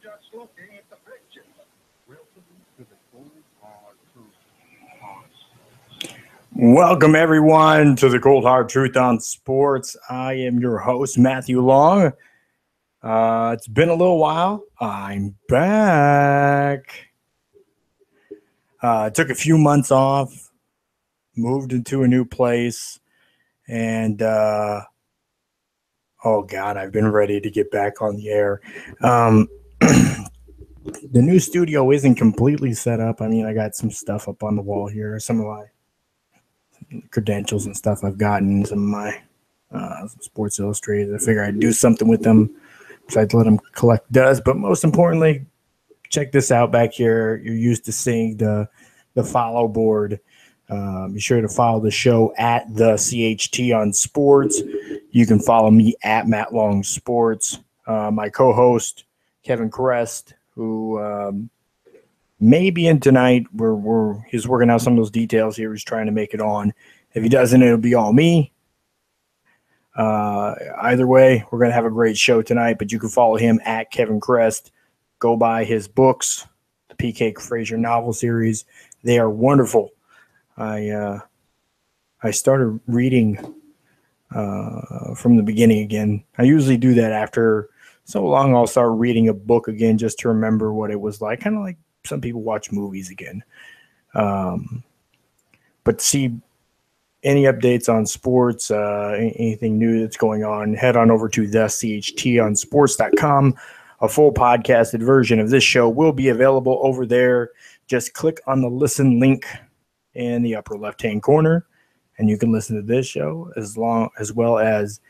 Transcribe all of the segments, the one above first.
just looking at the pictures. Welcome to the Cold Hard Truth on Sports. Welcome, everyone, to the Cold Hard Truth on Sports. I am your host, Matthew Long. It's been a little while. I'm back. Took a few months off, moved into a new place, and oh God, I've been ready to get back on the air. The new studio isn't completely set up. I mean, I got some stuff up on the wall here, some of my credentials and stuff I've gotten, some of my Sports Illustrated. I figure I'd do something with them besides let them collect dust. But most importantly, check this out back here. You're used to seeing the follow board. Be sure to follow the show at the CHT on Sports. You can follow me at Matt Long Sports. My co-host Kevin Krest, who may be in tonight. He's working out some of those details here. He's trying to make it on. If he doesn't, it'll be all me. Either way, we're going to have a great show tonight, but you can follow him at Kevin Krest. Go buy his books, the P.K. Frazier novel series. They are wonderful. I started reading from the beginning again. I usually do that after so long. I'll start reading a book again just to remember what it was like, kind of like some people watch movies again. But to see any updates on sports, anything new that's going on, head on over to thechtonsports.com. A full podcasted version of this show will be available over there. Just click on the listen link in the upper left-hand corner, and you can listen to this show as well as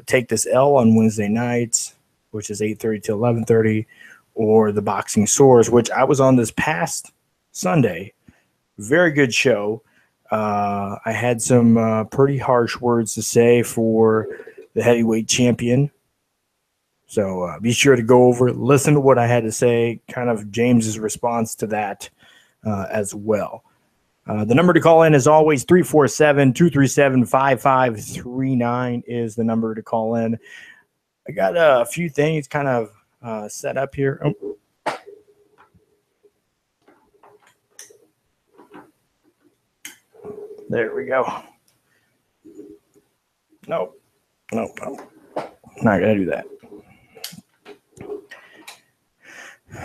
Take This L on Wednesday nights, which is 8:30 to 11:30, or The Boxing Source, which I was on this past Sunday. Very good show. I had some pretty harsh words to say for the heavyweight champion. So be sure to go over, listen to what I had to say, kind of James's response to that as well. The number to call in is always 347-237-5539 is the number to call in. I got a few things kind of set up here. Oh. There we go. Nope. Not going to do that.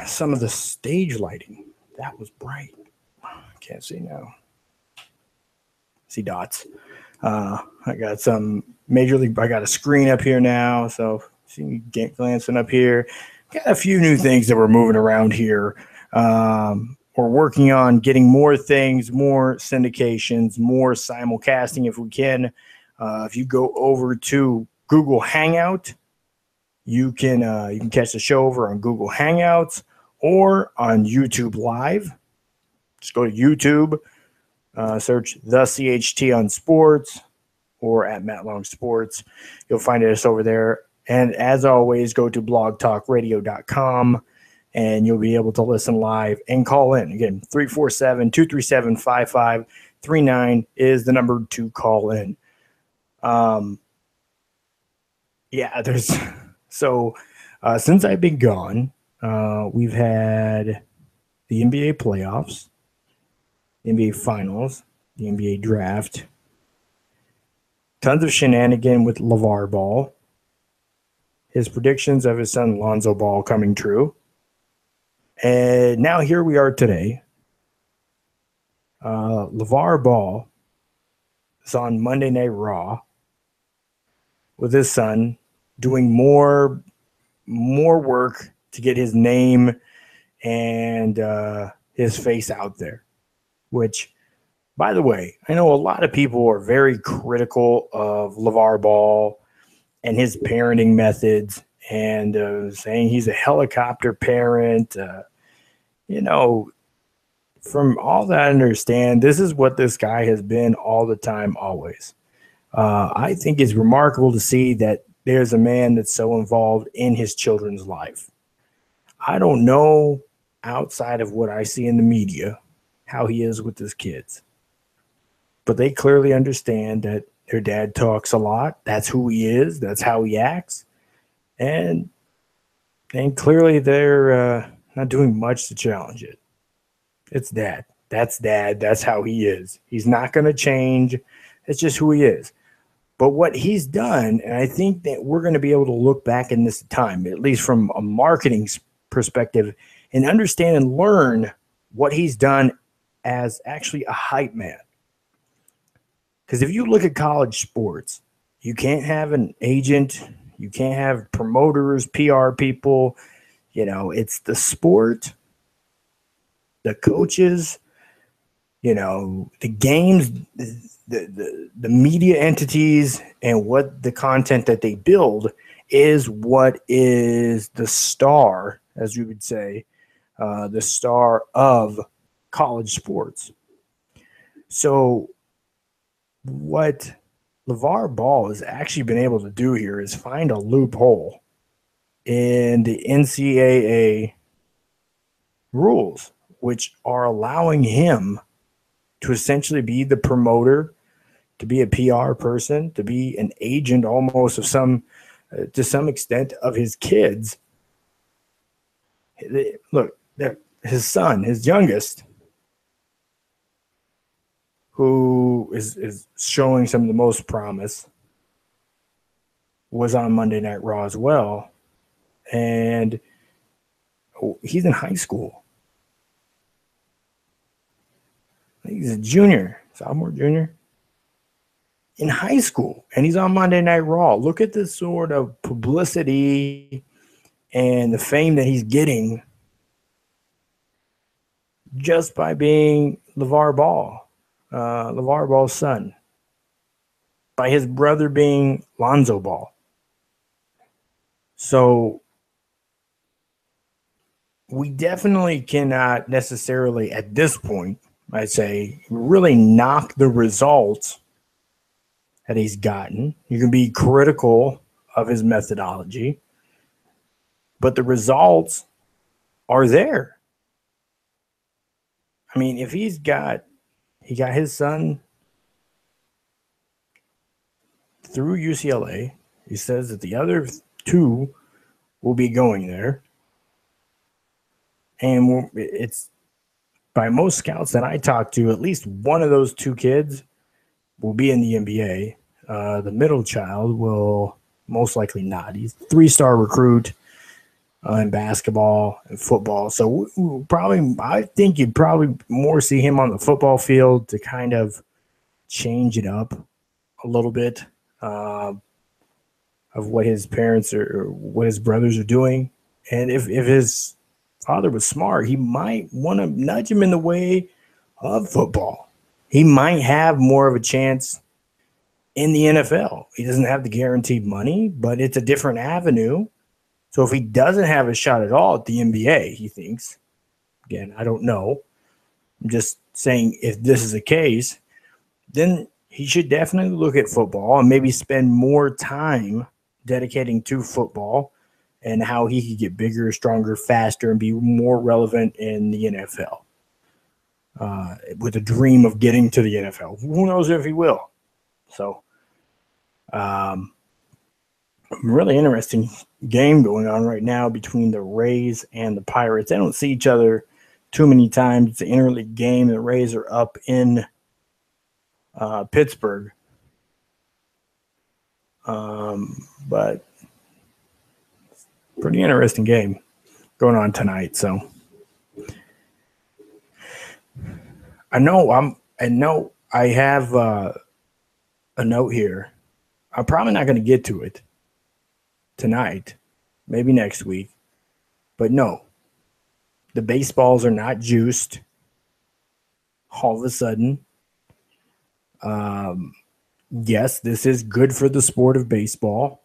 Some of the stage lighting, that was bright. Can't see now. See dots. I got some Major League. I got a screen up here now, so see me glancing up here. Got a few new things that we're moving around here. We're working on getting more things, more syndications, more simulcasting if we can. If you go over to Google Hangout, you can catch the show over on Google Hangouts or on YouTube Live. Just go to YouTube, search the CHT on Sports or at Matt Long Sports. You'll find us over there. And as always, go to blogtalkradio.com and you'll be able to listen live and call in. Again, 347-237-5539 is the number to call in. Since I've been gone, we've had the NBA playoffs, the NBA finals, the NBA draft, tons of shenanigan with LeVar Ball, his predictions of his son Lonzo Ball coming true. And now here we are today. LeVar Ball is on Monday Night Raw with his son doing more work to get his name and his face out there. Which, by the way, I know a lot of people are very critical of LeVar Ball and his parenting methods and saying he's a helicopter parent. From all that I understand, this is what this guy has been all the time, always. I think it's remarkable to see that there's a man that's so involved in his children's life. I don't know, outside of what I see in the media, how he is with his kids. But they clearly understand that their dad talks a lot. That's who he is. That's how he acts. And And clearly they're not doing much to challenge it. It's dad. That's dad. That's how he is. He's not going to change. It's just who he is. But what he's done, and I think that we're going to be able to look back in this time, at least from a marketing perspective, and understand and learn what he's done as actually a hype man. Because if you look at college sports, you can't have an agent, you can't have promoters, PR people. It's the sport, the coaches, the games, the media entities, and what the content that they build is what is the star, as you would say, the star of college sports. So what LeVar Ball has actually been able to do here is find a loophole in the NCAA rules, which are allowing him to essentially be the promoter, to be a PR person, to be an agent almost of to some extent of his kids. Look, his son, his youngest, who is showing some of the most promise, was on Monday Night Raw as well. And he's in high school. He's a sophomore junior in high school, and he's on Monday Night Raw. Look at this sort of publicity and the fame that he's getting just by being LeVar Ball. LeVar Ball's son, by his brother being Lonzo Ball. So we definitely cannot necessarily at this point, I'd say, really knock the results that he's gotten. You can be critical of his methodology, but the results are there. I mean, if he got his son through UCLA. He says that the other two will be going there. And it's by most scouts that I talk to, at least one of those two kids will be in the NBA. The middle child will most likely not. He's a 3-star recruit in basketball and football. So I think you'd probably more see him on the football field to kind of change it up a little bit of what his parents or what his brothers are doing. And if his father was smart, he might want to nudge him in the way of football. He might have more of a chance in the NFL. He doesn't have the guaranteed money, but it's a different avenue. So if he doesn't have a shot at all at the NBA, he thinks, again, I don't know, I'm just saying if this is the case, then he should definitely look at football and maybe spend more time dedicating to football and how he could get bigger, stronger, faster, and be more relevant in the NFL. With a dream of getting to the NFL. Who knows if he will? So, really interesting game going on right now between the Rays and the Pirates. They don't see each other too many times. It's an interleague game. The Rays are up in Pittsburgh. But pretty interesting game going on tonight. So I have a note here. I'm probably not going to get to it tonight, maybe next week. But no, the baseballs are not juiced all of a sudden. Yes, this is good for the sport of baseball.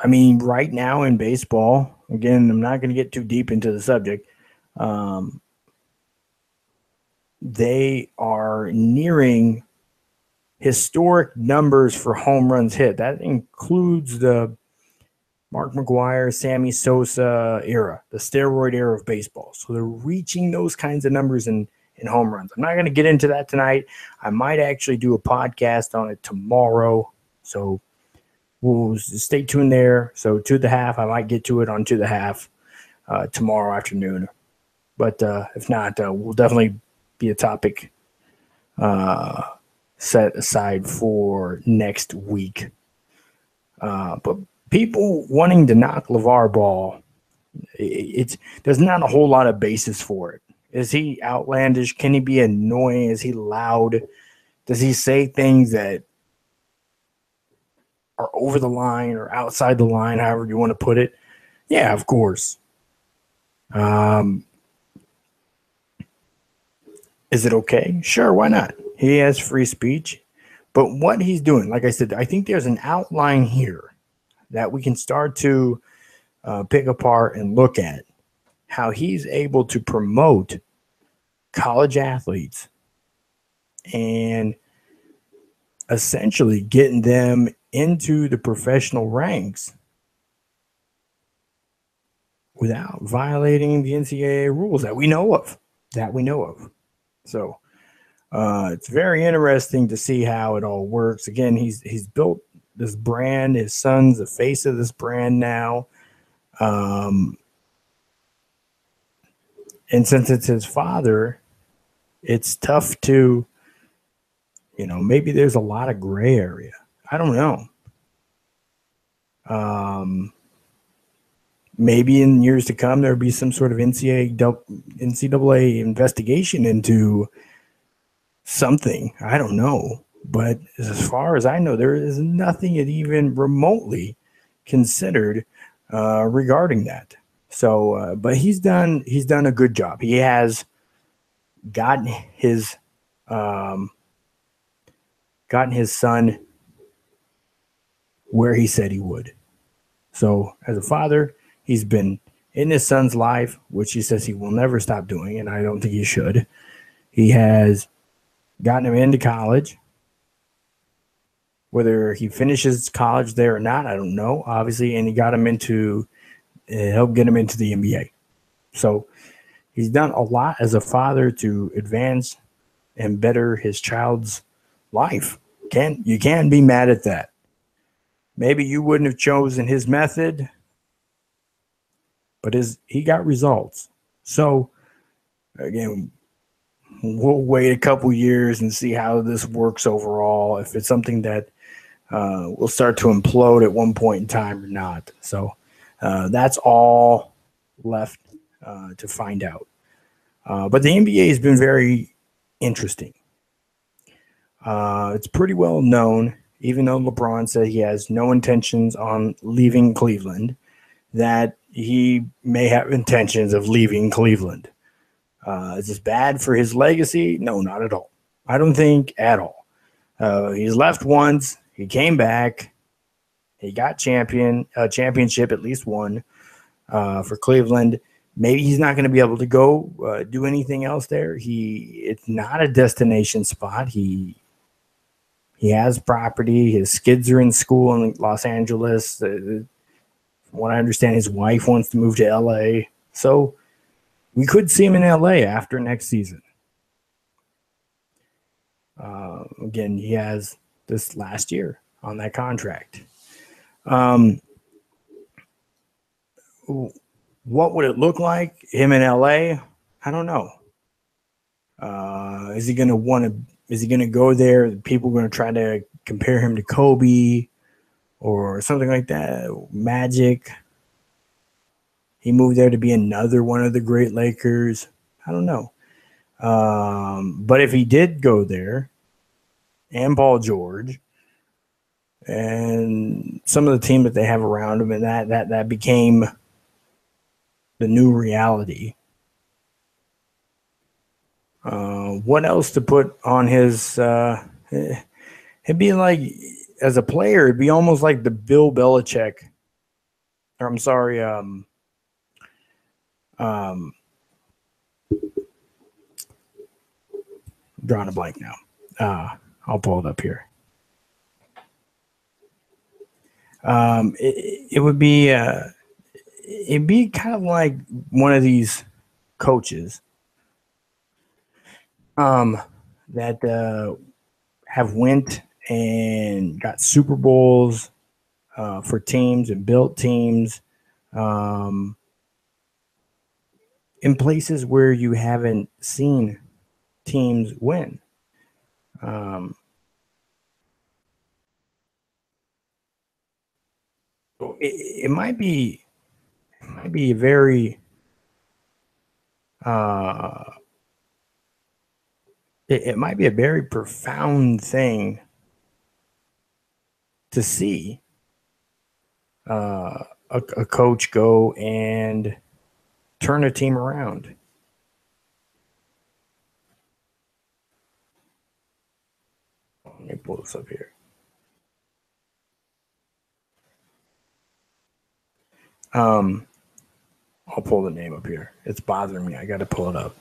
I mean, right now in baseball, again, I'm not going to get too deep into the subject. They are nearing historic numbers for home runs hit. That includes the Mark McGwire, Sammy Sosa era, the steroid era of baseball. So they're reaching those kinds of numbers in home runs. I'm not going to get into that tonight. I might actually do a podcast on it tomorrow. So we'll stay tuned there. So to the half, I might get to it on to the half tomorrow afternoon. But if not, we'll definitely be a topic set aside for next week. But people wanting to knock LeVar Ball, there's not a whole lot of basis for it. Is he outlandish? Can he be annoying? Is he loud? Does he say things that are over the line or outside the line, however you want to put it? Yeah, of course. Is it okay? Sure, why not? He has free speech. But what he's doing, like I said, I think there's an outline here that we can start to pick apart and look at how he's able to promote college athletes and essentially getting them into the professional ranks without violating the NCAA rules that we know of. So it's very interesting to see how it all works. Again, he's built this brand. His son's the face of this brand now. And since it's his father, it's tough to, maybe there's a lot of gray area. I don't know. Maybe in years to come, there'll be some sort of NCAA investigation into something. I don't know. But as far as I know, there is nothing even remotely considered regarding that. So, but he's done a good job. He has gotten his son where he said he would. So, as a father, he's been in his son's life, which he says he will never stop doing, and I don't think he should. He has gotten him into college. Whether he finishes college there or not, I don't know, obviously, and he got him helped get him into the NBA. So he's done a lot as a father to advance and better his child's life. You can't be mad at that. Maybe you wouldn't have chosen his method, but he got results. So again, we'll wait a couple years and see how this works overall. If it's something that will start to implode at one point in time or not. So that's all left to find out. But the NBA has been very interesting. It's pretty well known, even though LeBron said he has no intentions on leaving Cleveland, that he may have intentions of leaving Cleveland. Is this bad for his legacy? No, not at all. I don't think at all. He's left once. He came back. He got championship, at least one, for Cleveland. Maybe he's not going to be able to go do anything else there. It's not a destination spot. He has property. His kids are in school in Los Angeles. From what I understand, his wife wants to move to LA. So we could see him in LA after next season. Again, he has this last year on that contract. What would it look like? Him in LA? I don't know. Is he going to go there? People are going to try to compare him to Kobe or something like that. Magic. He moved there to be another one of the great Lakers. I don't know. But if he did go there, and Paul George, and some of the team that they have around him, and that became the new reality. What else to put on his? It'd be like, as a player, it'd be almost like the Bill Belichick. Or I'm sorry, drawing a blank now. I'll pull it up here. It would be it'd be kind of like one of these coaches that have went and got Super Bowls, for teams and built teams in places where you haven't seen teams win. It might be a very it might be a very profound thing to see a coach go and turn a team around. Let me pull this up here. I'll pull the name up here. It's bothering me. I got to pull it up.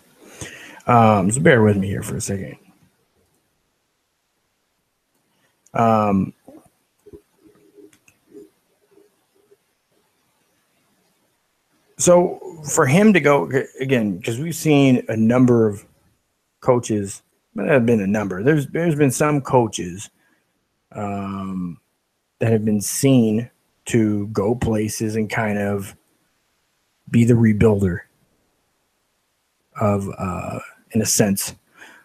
So bear with me here for a second. So for him to go again, because we've seen a number of coaches, but there have been a number. There's been some coaches that have been seen to go places and kind of be the rebuilder of, in a sense,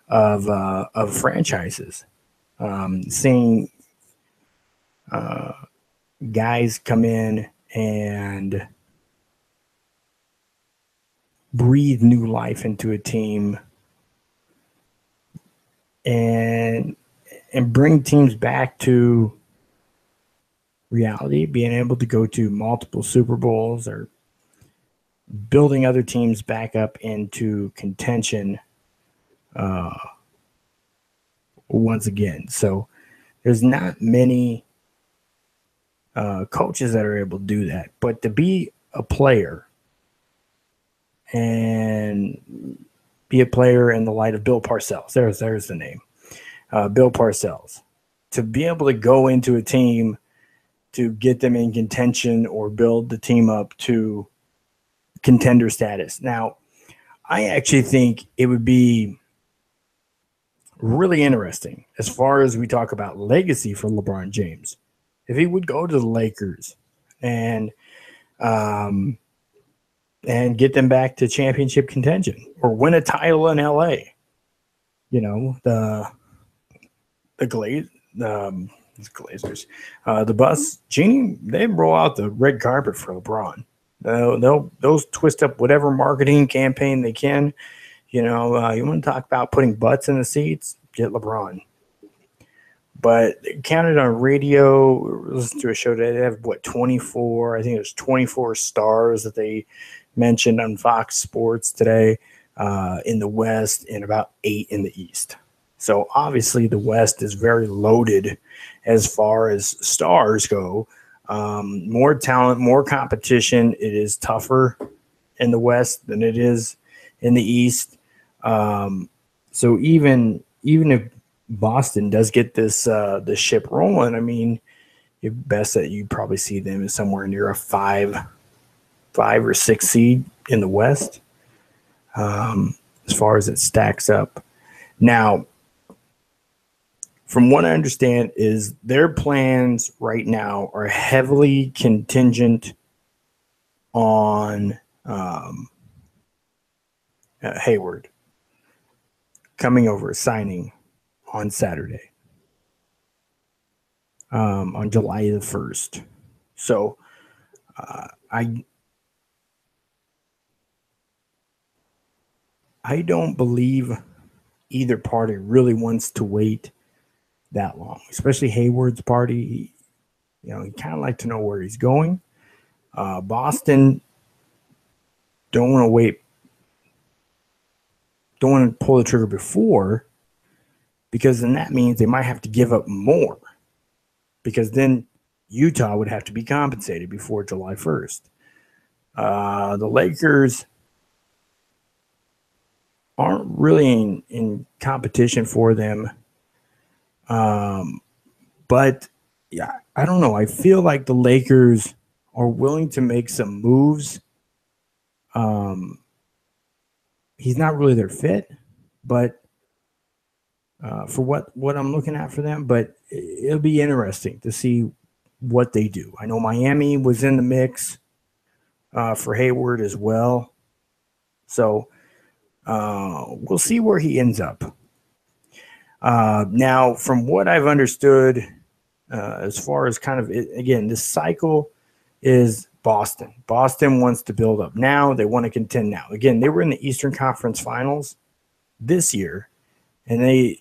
of franchises. Seeing guys come in and breathe new life into a team and bring teams back to reality, being able to go to multiple Super Bowls or building other teams back up into contention once again. So there's not many coaches that are able to do that. But to be a player and be a player in the light of Bill Parcells, there's the name, Bill Parcells, to be able to go into a team to get them in contention or build the team up to contender status. Now, I actually think it would be really interesting as far as we talk about legacy for LeBron James, if he would go to the Lakers and get them back to championship contention or win a title in LA. You know, the Glazers, the Bucks, Genie, they roll out the red carpet for LeBron. They'll twist up whatever marketing campaign they can. You know, you want to talk about putting butts in the seats? Get LeBron. But counted on radio, listen to a show today, they have, 24? I think it was 24 stars that they mentioned on Fox Sports today in the West and about 8 in the East. So obviously the West is very loaded as far as stars go. More talent, more competition. It is tougher in the West than it is in the East. So even if Boston does get this ship rolling, I mean, your best that you probably see them is somewhere near a 5 or 6 seed in the West, as far as it stacks up. Now, from what I understand, is their plans right now are heavily contingent on Hayward coming over, signing on Saturday, on July the 1st. So I don't believe either party really wants to wait that long, especially Hayward's party. You know, he kind of like to know where he's going. Boston don't want to wait, don't want to pull the trigger before, because then that means they might have to give up more, because then Utah would have to be compensated before July 1st. The Lakers aren't really in competition for them. But yeah, I don't know. I feel like the Lakers are willing to make some moves. He's not really their fit, but for what I'm looking at for them, but it'll be interesting to see what they do. I know Miami was in the mix for Hayward as well. So we'll see where he ends up. Now, from what I've understood, as far as kind of, again, this cycle is Boston. Boston wants to build up now. They want to contend now. Again, they were in the Eastern Conference Finals this year, and they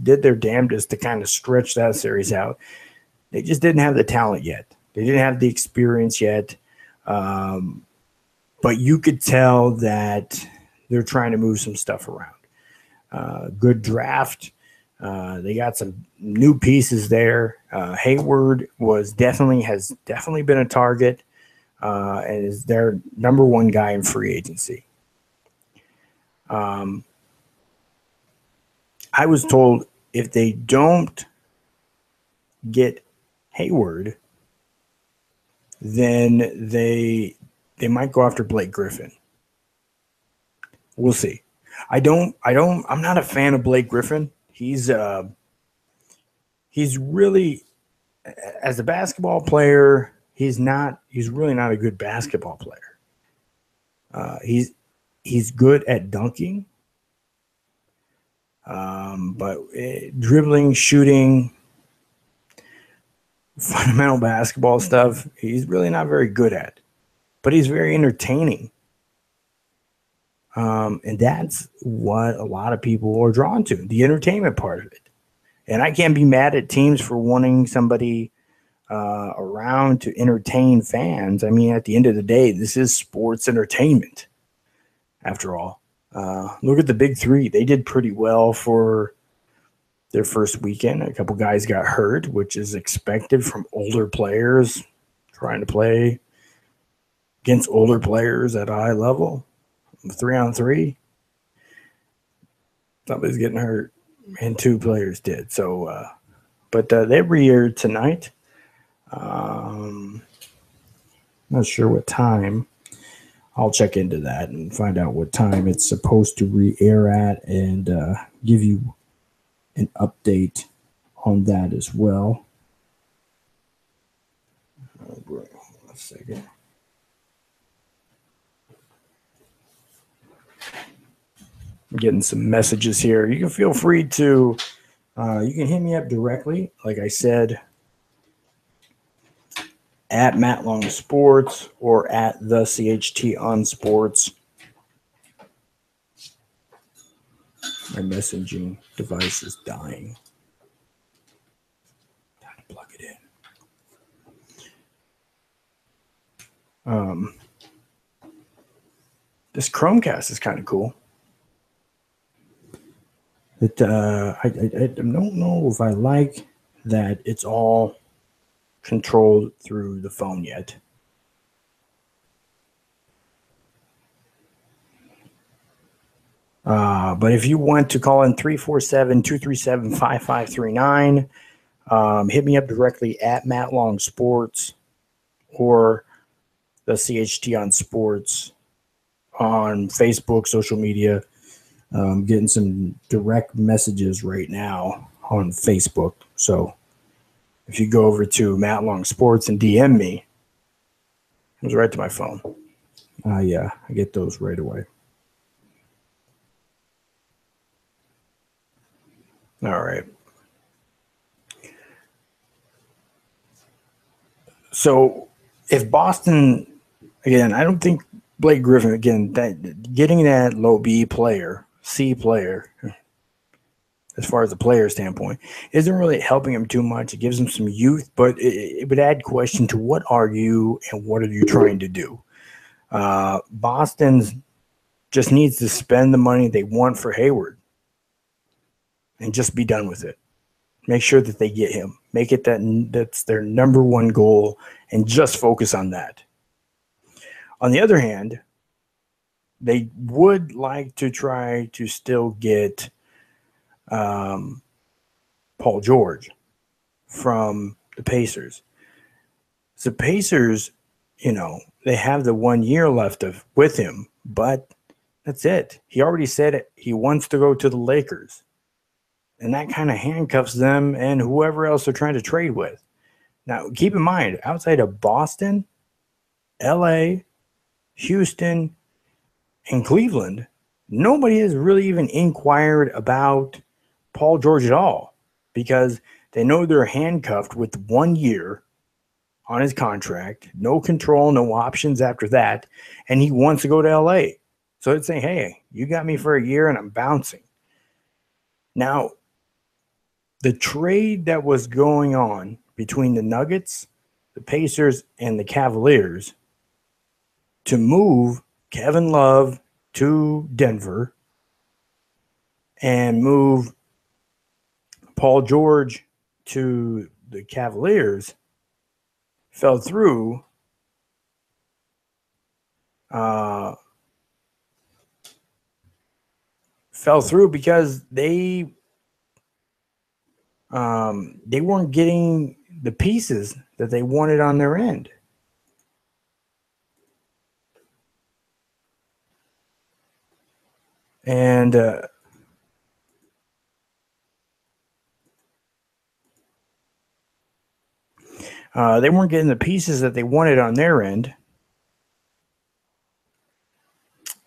did their damnedest to kind of stretch that series out. They just didn't have the talent yet. They didn't have the experience yet. But you could tell that they're trying to move some stuff around. Good draft. They got some new pieces there. Hayward has definitely been a target and is their number one guy in free agency. I was told if they don't get Hayward, then they might go after Blake Griffin. We'll see. I'm not a fan of Blake Griffin. He's really, as a basketball player, he's really not a good basketball player. He's good at dunking. But dribbling, shooting, fundamental basketball stuff, he's really not very good at. But he's very entertaining. And that's what a lot of people are drawn to, the entertainment part of it. And I can't be mad at teams for wanting somebody around to entertain fans. I mean, at the end of the day, this is sports entertainment, after all. Look at the big three. They did pretty well for their first weekend. A couple guys got hurt, which is expected from older players trying to play against older players at a high level. 3-on-3. Somebody's getting hurt, and two players did. So, but they were here tonight. Not sure what time. I'll check into that and find out what time it's supposed to re-air at and give you an update on that as well. One second. I'm getting some messages here. You can feel free to, you can hit me up directly, like I said, at Matt Long Sports or at the CHT on Sports. My messaging device is dying. Time to plug it in. This Chromecast is kind of cool. I don't know if I like that it's all controlled through the phone yet. But if you want to call in 347-237-5539, hit me up directly at Matt Long Sports or the CHT on Sports on Facebook, social media. Getting some direct messages right now on Facebook. So if you go over to Matt Long Sports and DM me, it comes right to my phone. I get those right away. All right. So if Boston, again, I don't think Blake Griffin, again, getting that low B player, C player, as far as the player standpoint, isn't really helping him too much. It gives him some youth, but it would add question to what are you and what are you trying to do? Boston's just needs to spend the money they want for Hayward and just be done with it. Make sure that they get him. Make it that's their number one goal and just focus on that. On the other hand, they would like to try to still get Paul George from the Pacers. The Pacers, they have the 1 year left with him, but that's it. He already said it. He wants to go to the Lakers. And that kind of handcuffs them and whoever else they're trying to trade with. Now, keep in mind, outside of Boston, LA, Houston, and Cleveland, nobody has really even inquired about Paul George at all because they know they're handcuffed with 1 year on his contract, no control, no options after that, and he wants to go to LA. So it's saying, hey, you got me for a year and I'm bouncing. Now, the trade that was going on between the Nuggets, the Pacers, and the Cavaliers to move Kevin Love to Denver and move Paul George to the Cavaliers fell through. Fell through because they weren't getting the pieces that they wanted on their end. And they weren't getting the pieces that they wanted on their end.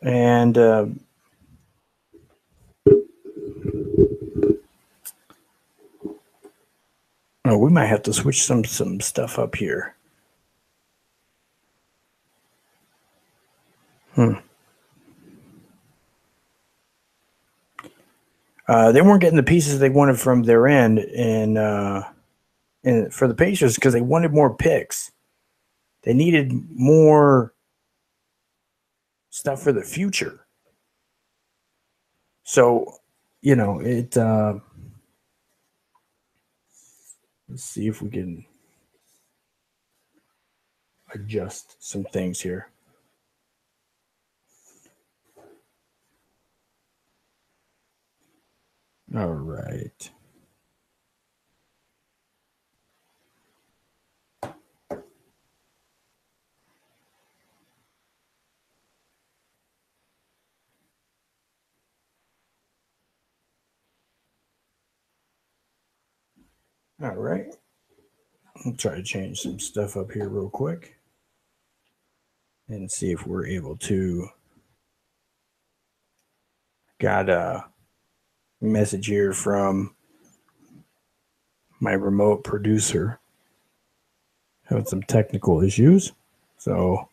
And we might have to switch some stuff up here. They weren't getting the pieces they wanted from their end, and for the Pacers because they wanted more picks. They needed more stuff for the future. So, it. Let's see if we can adjust some things here. All right. All right. I'll try to change some stuff up here real quick and see if we're able to. Got a message here from my remote producer having some technical issues. So,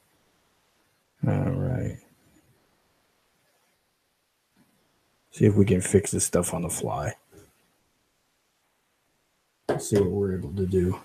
all right. See if we can fix this stuff on the fly. Let's see what we're able to do.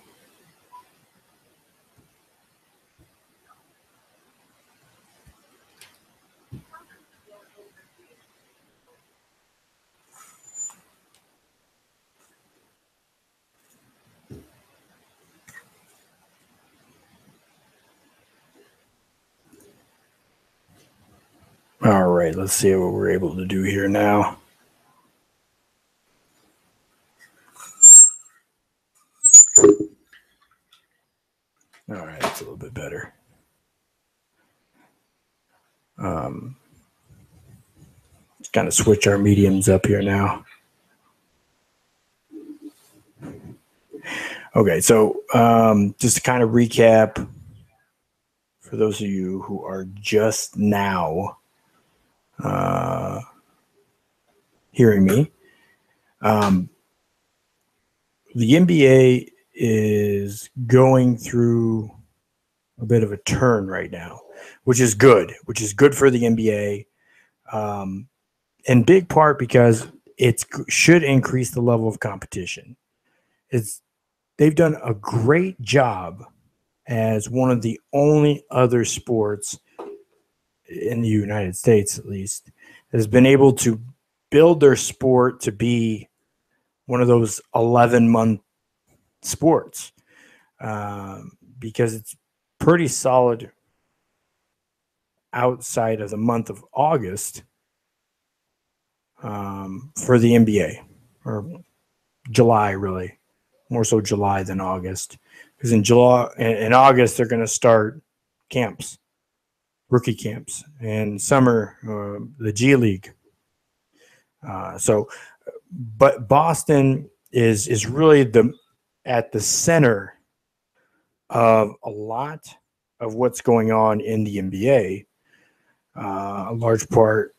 All right, let's see what we're able to do here now. All right, that's a little bit better. Let's kind of switch our mediums up here now. Okay, so just to kind of recap, for those of you who are just now hearing me, the NBA is going through a bit of a turn right now, which is good for the NBA, in big part because it should increase the level of competition. They've done a great job as one of the only other sports in the United States, at least, that has been able to build their sport to be one of those 11-month sports, because it's pretty solid outside of the month of August for the NBA, or July, really, more so July than August, because in August they're going to start camps, rookie camps, and summer the G League. So But Boston is really at the center of a lot of what's going on in the NBA. A large part,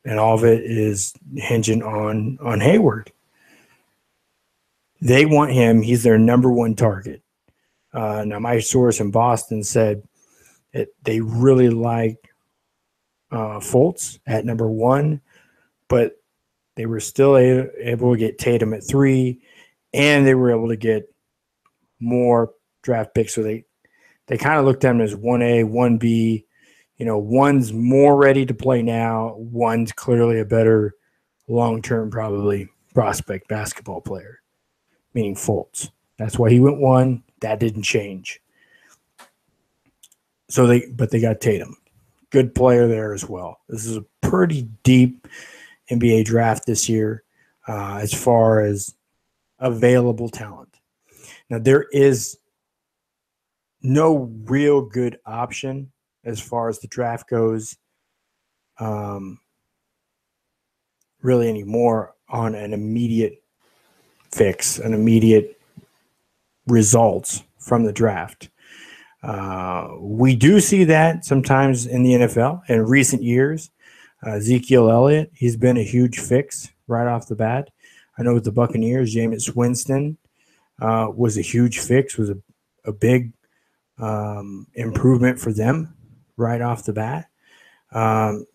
and all of it is hinging on Hayward. They want him. He's their number one target. Now, my source in Boston said that they really like Fultz at number one, but they were still able to get Tatum at 3, and they were able to get more draft picks. So they kind of looked at them as 1A, 1B. One's more ready to play now. One's clearly a better long-term probably prospect basketball player, meaning Fultz. That's why he went 1. That didn't change. But they got Tatum. Good player there as well. This is a pretty deep NBA draft this year as far as available talent. Now, there is no real good option as far as the draft goes really anymore on an immediate fix, an immediate results from the draft. We do see that sometimes in the NFL in recent years. Ezekiel Elliott, he's been a huge fix right off the bat. I know with the Buccaneers, Jameis Winston was a huge fix, was a big improvement for them right off the bat.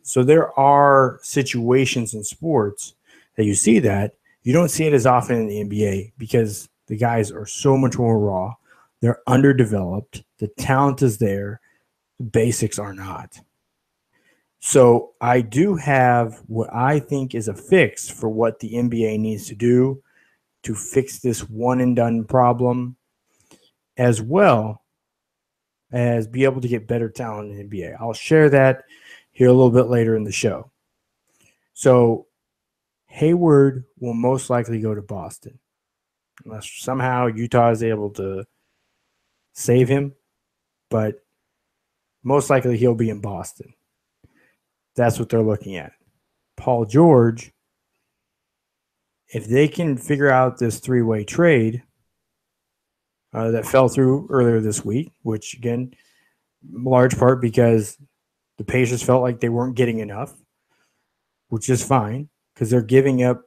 So there are situations in sports that you see that. You don't see it as often in the NBA because the guys are so much more raw. They're underdeveloped. The talent is there. The basics are not. So I do have what I think is a fix for what the NBA needs to do to fix this one-and-done problem, as well as be able to get better talent in the NBA. I'll share that here a little bit later in the show. So Hayward will most likely go to Boston, unless somehow Utah is able to save him, but most likely he'll be in Boston. That's what they're looking at. Paul George, if they can figure out this 3-way trade that fell through earlier this week, which, again, large part because the Pacers felt like they weren't getting enough, which is fine because they're giving up.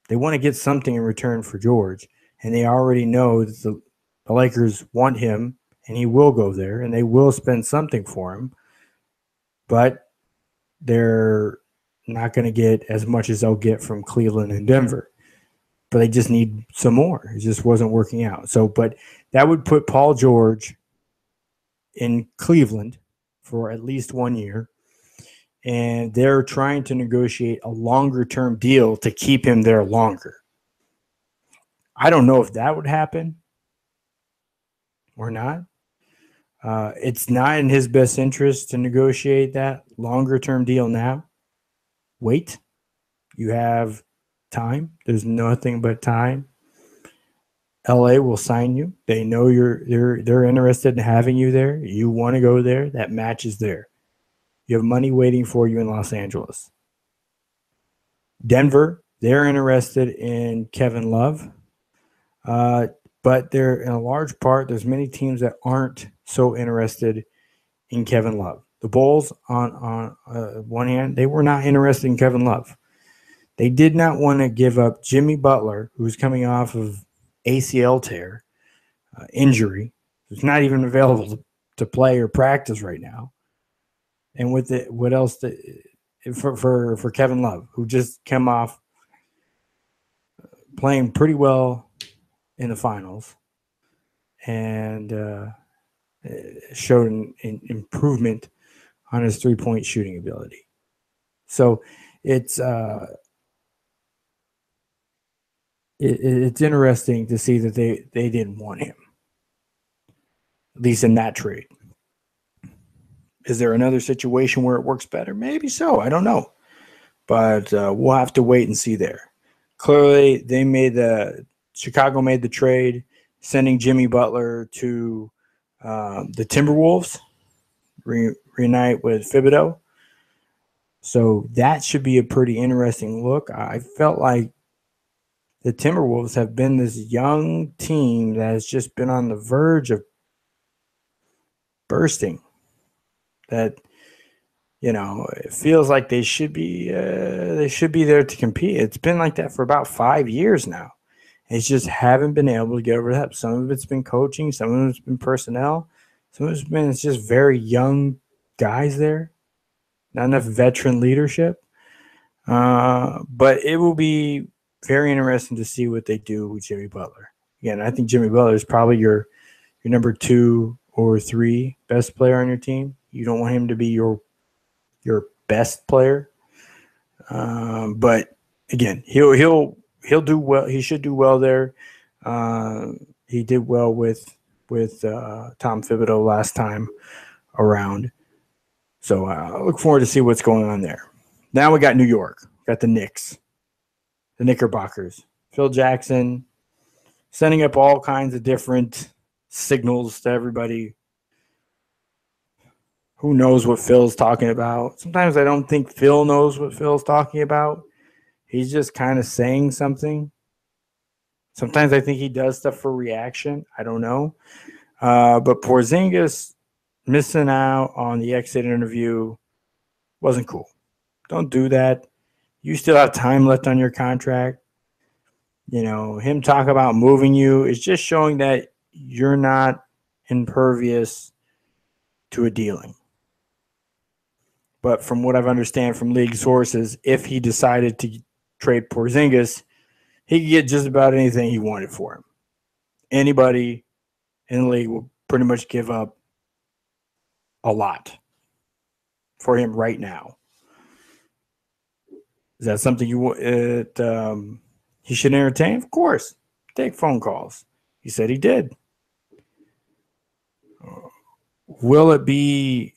They want to get something in return for George, and they already know that the Lakers want him, and he will go there, and they will spend something for him, but they're not going to get as much as they'll get from Cleveland and Denver. But they just need some more. It just wasn't working out. So, but that would put Paul George in Cleveland for at least 1 year. And they're trying to negotiate a longer-term deal to keep him there longer. I don't know if that would happen or not. It's not in his best interest to negotiate that longer-term deal now. Wait. You have time. There's nothing but time. LA will sign you. They know they're interested in having you there. You want to go there. That match is there. You have money waiting for you in Los Angeles. Denver, they're interested in Kevin Love. But they're in a large part, there's many teams that aren't so interested in Kevin Love. The Bulls, on one hand, they were not interested in Kevin Love. They did not want to give up Jimmy Butler, who's coming off of ACL tear, injury, who's not even available to play or practice right now. And with it, what else for Kevin Love, who just came off playing pretty well in the finals and showed an improvement on his three-point shooting ability. So it's interesting to see that they didn't want him, at least in that trade. Is there another situation where it works better? Maybe so. I don't know. But we'll have to wait and see there. Clearly, Chicago made the trade, sending Jimmy Butler to the Timberwolves, reunite with Thibodeau. So that should be a pretty interesting look. I felt like the Timberwolves have been this young team that has just been on the verge of bursting. That, it feels like they should be there to compete. It's been like that for about 5 years now. It's just haven't been able to get over that. Some of it's been coaching, some of it's been personnel, some of it's just very young guys there, not enough veteran leadership. But it will be very interesting to see what they do with Jimmy Butler. Again, I think Jimmy Butler is probably your number 2 or 3 best player on your team. You don't want him to be your best player, but again, he'll do well. He should do well there. He did well with Tom Thibodeau last time around. So I look forward to see what's going on there. Now we got New York. Got the Knicks, the Knickerbockers. Phil Jackson sending up all kinds of different signals to everybody. Who knows what Phil's talking about? Sometimes I don't think Phil knows what Phil's talking about. He's just kind of saying something. Sometimes I think he does stuff for reaction. I don't know. But Porzingis missing out on the exit interview wasn't cool. Don't do that. You still have time left on your contract. Him talk about moving you is just showing that you're not impervious to a dealing. But from what I've understand from league sources, if he decided to trade Porzingis, he could get just about anything he wanted for him. Anybody in the league will pretty much give up a lot for him right now. Is that something he should entertain? Of course. Take phone calls. He said he did. Will it be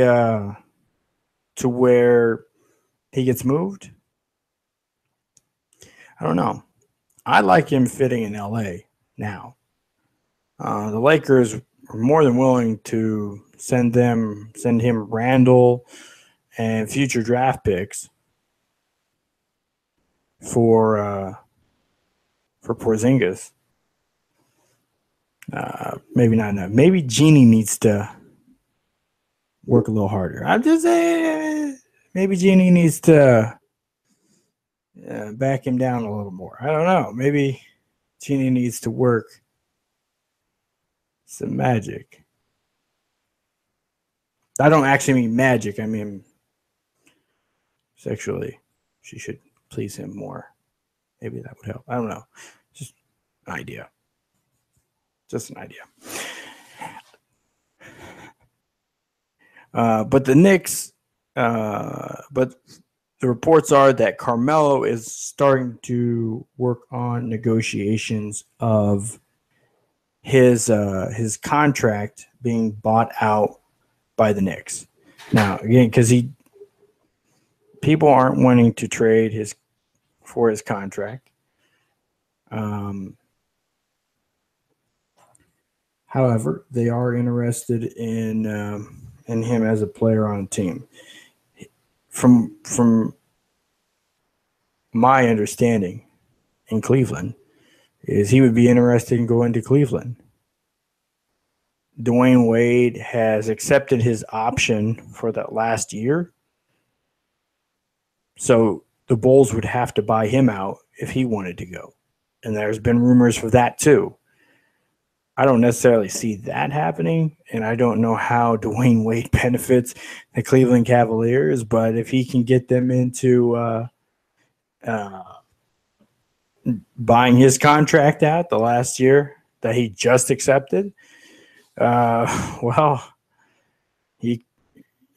to where he gets moved? I don't know. I like him fitting in LA now. The Lakers are more than willing to send him Randall and future draft picks for Porzingis. Maybe not enough. Maybe Genie needs to work a little harder. I'm just saying, maybe Genie needs to back him down a little more. I don't know. Maybe Genie needs to work some magic. I don't actually mean magic. I mean sexually. She should please him more. Maybe that would help. I don't know. Just an idea. Just an idea. But the Knicks, but the reports are that Carmelo is starting to work on negotiations of his contract being bought out by the Knicks. Now, again, because people aren't wanting to trade for his contract. However, they are interested in him as a player on the team. From my understanding in Cleveland is he would be interested in going to Cleveland. Dwayne Wade has accepted his option for that last year. So the Bulls would have to buy him out if he wanted to go. And there's been rumors for that too. I don't necessarily see that happening, and I don't know how Dwayne Wade benefits the Cleveland Cavaliers, but if he can get them into buying his contract out the last year that he just accepted, well, he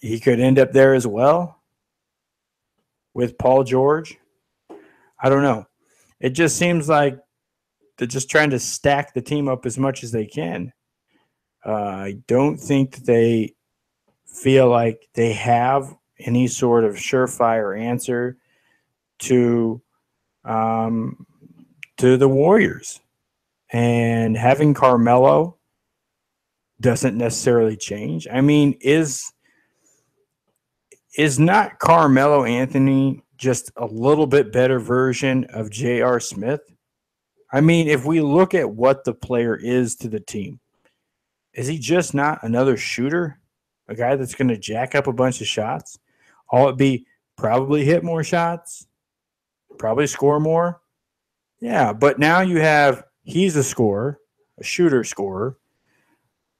could end up there as well with Paul George. I don't know. It just seems like they're just trying to stack the team up as much as they can. I don't think that they feel like they have any sort of surefire answer to the Warriors. And having Carmelo doesn't necessarily change. I mean, is not Carmelo Anthony just a little bit better version of J.R. Smith? I mean, if we look at what the player is to the team, is he just not another shooter? A guy that's going to jack up a bunch of shots? All it be probably hit more shots, probably score more. Yeah, but now you have he's a scorer, a shooter scorer.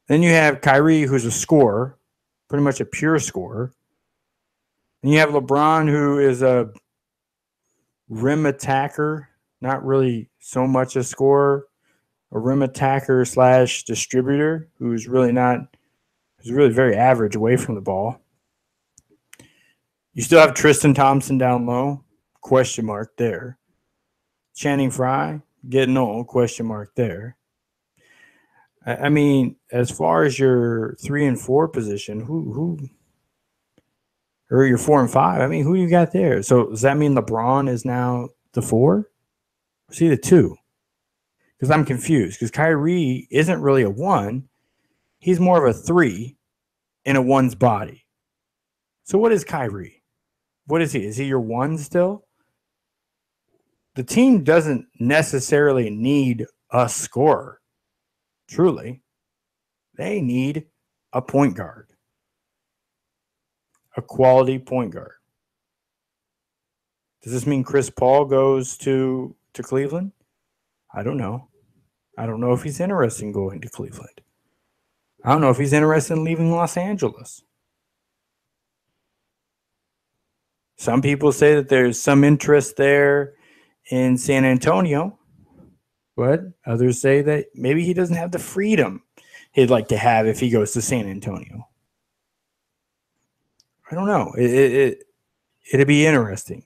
Then you have Kyrie, who's a scorer, pretty much a pure scorer. And you have LeBron, who is a rim attacker, not really so much a scorer, a rim attacker / distributor, who's really very average away from the ball. You still have Tristan Thompson down low, question mark there. Channing Frye, getting old, question mark there. I mean, as far as your 3 and 4 position, who or your 4 and 5, I mean, who you got there? So does that mean LeBron is now the 4? Or is he the 2? Because I'm confused. Because Kyrie isn't really a 1. He's more of a 3 in a 1's body. So what is Kyrie? What is he? Is he your 1 still? The team doesn't necessarily need a scorer. Truly. They need a point guard. A quality point guard. Does this mean Chris Paul goes to Cleveland? I don't know. I don't know if he's interested in going to Cleveland. I don't know if he's interested in leaving Los Angeles. Some people say that there's some interest there in San Antonio, but others say that maybe he doesn't have the freedom he'd like to have if he goes to San Antonio. I don't know. It'd be interesting.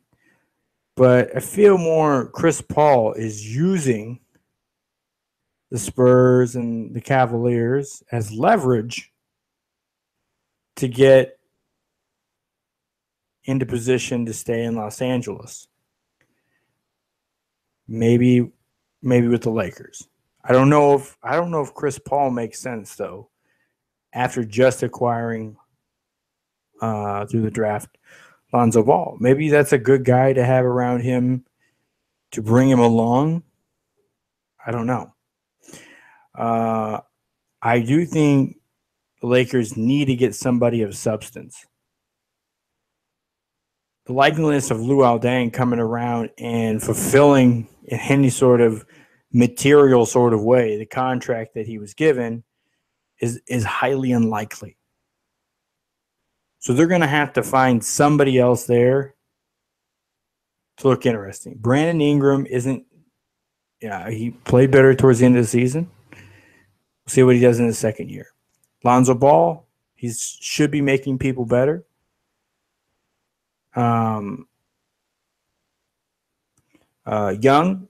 But I feel more Chris Paul is using the Spurs and the Cavaliers as leverage to get into position to stay in Los Angeles. Maybe with the Lakers. I don't know if Chris Paul makes sense though. After just acquiring through the draft Lonzo Ball, maybe that's a good guy to have around him to bring him along. I don't know. I do think the Lakers need to get somebody of substance. The likeliness of Lou Aldang coming around and fulfilling in any sort of material sort of way the contract that he was given is highly unlikely. So they're going to have to find somebody else there to look interesting. Brandon Ingram isn't. Yeah, he played better towards the end of the season. We'll see what he does in his second year. Lonzo Ball, he should be making people better. Young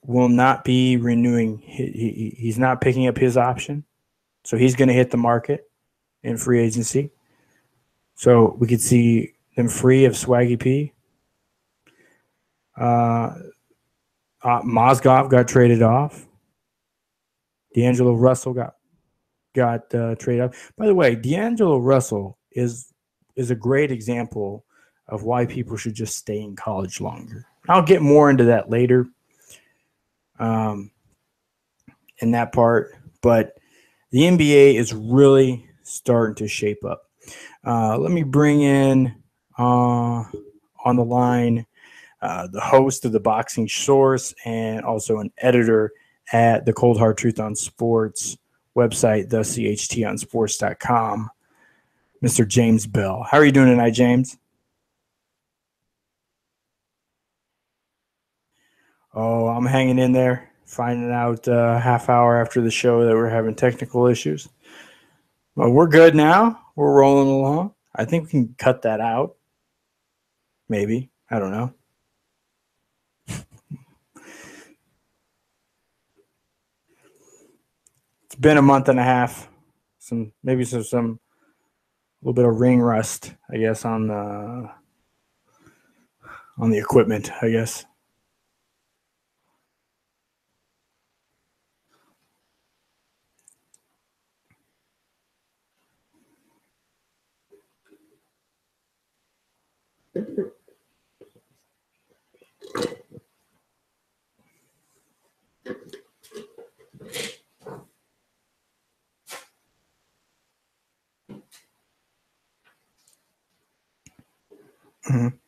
will not be renewing. He's not picking up his option. So he's going to hit the market in free agency. So we could see them free of Swaggy P. Mozgov got traded off. D'Angelo Russell got traded off. By the way, D'Angelo Russell is a great example of why people should just stay in college longer. I'll get more into that later in that part. But the NBA is really starting to shape up. Let me bring in on the line the host of the Boxing Source and also an editor at the Cold Hard Truth on Sports website, thechtonsports.com, Mr. James Bell. How are you doing tonight, James? Oh, I'm hanging in there, finding out a half hour after the show that we're having technical issues. Well, we're good now. We're rolling along. I think we can cut that out. Maybe. I don't know. It's been a month and a half. Some a little bit of ring rust, I guess, on the equipment, I guess. Mhm.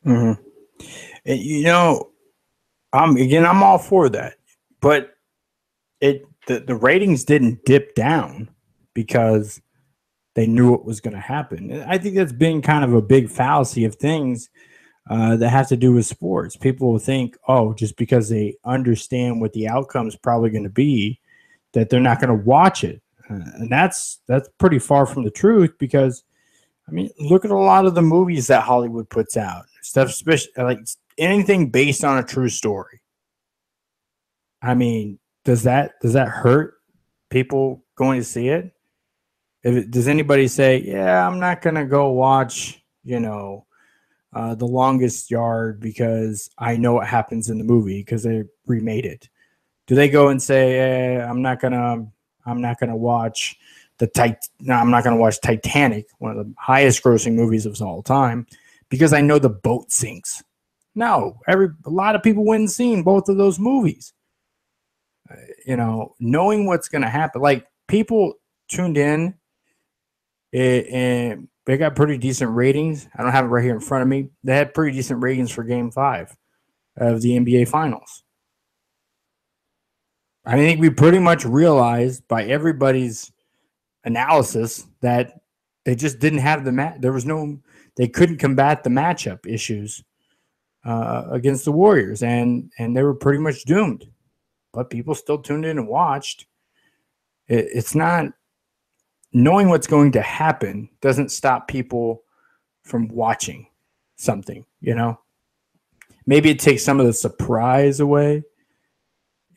Mhm. And, I'm all for that, but the ratings didn't dip down because they knew what was going to happen. And I think that's been kind of a big fallacy of things that have to do with sports. People will think, oh, just because they understand what the outcome is probably going to be, that they're not going to watch it, and that's pretty far from the truth. Because I mean, look at a lot of the movies that Hollywood puts out, stuff, especially like anything based on a true story. I mean, does that hurt people going to see it? Does anybody say, yeah, I'm not going to go watch, The Longest Yard because I know what happens in the movie because they remade it? Do they go and say, I'm not gonna watch I'm not gonna watch Titanic, one of the highest grossing movies of all time, because I know the boat sinks? No, a lot of people went and seen both of those movies. Knowing what's gonna happen, like people tuned in, and they got pretty decent ratings. I don't have it right here in front of me. They had pretty decent ratings for Game 5 of the NBA Finals. I think we pretty much realized by everybody's analysis that they just didn't have the match. They couldn't combat the matchup issues against the Warriors, and they were pretty much doomed. But people still tuned in and watched. It's not knowing what's going to happen doesn't stop people from watching something. Maybe it takes some of the surprise away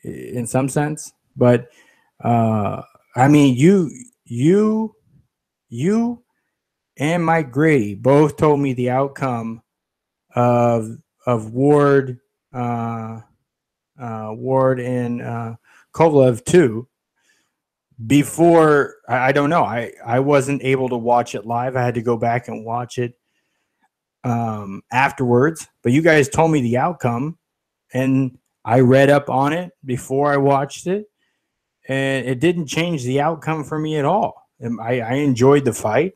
in some sense, but I mean, you and Mike Grady both told me the outcome of Ward and Kovalev too. Before, I don't know, I wasn't able to watch it live. I had to go back and watch it afterwards. But you guys told me the outcome, and I read up on it before I watched it, and it didn't change the outcome for me at all. I enjoyed the fight.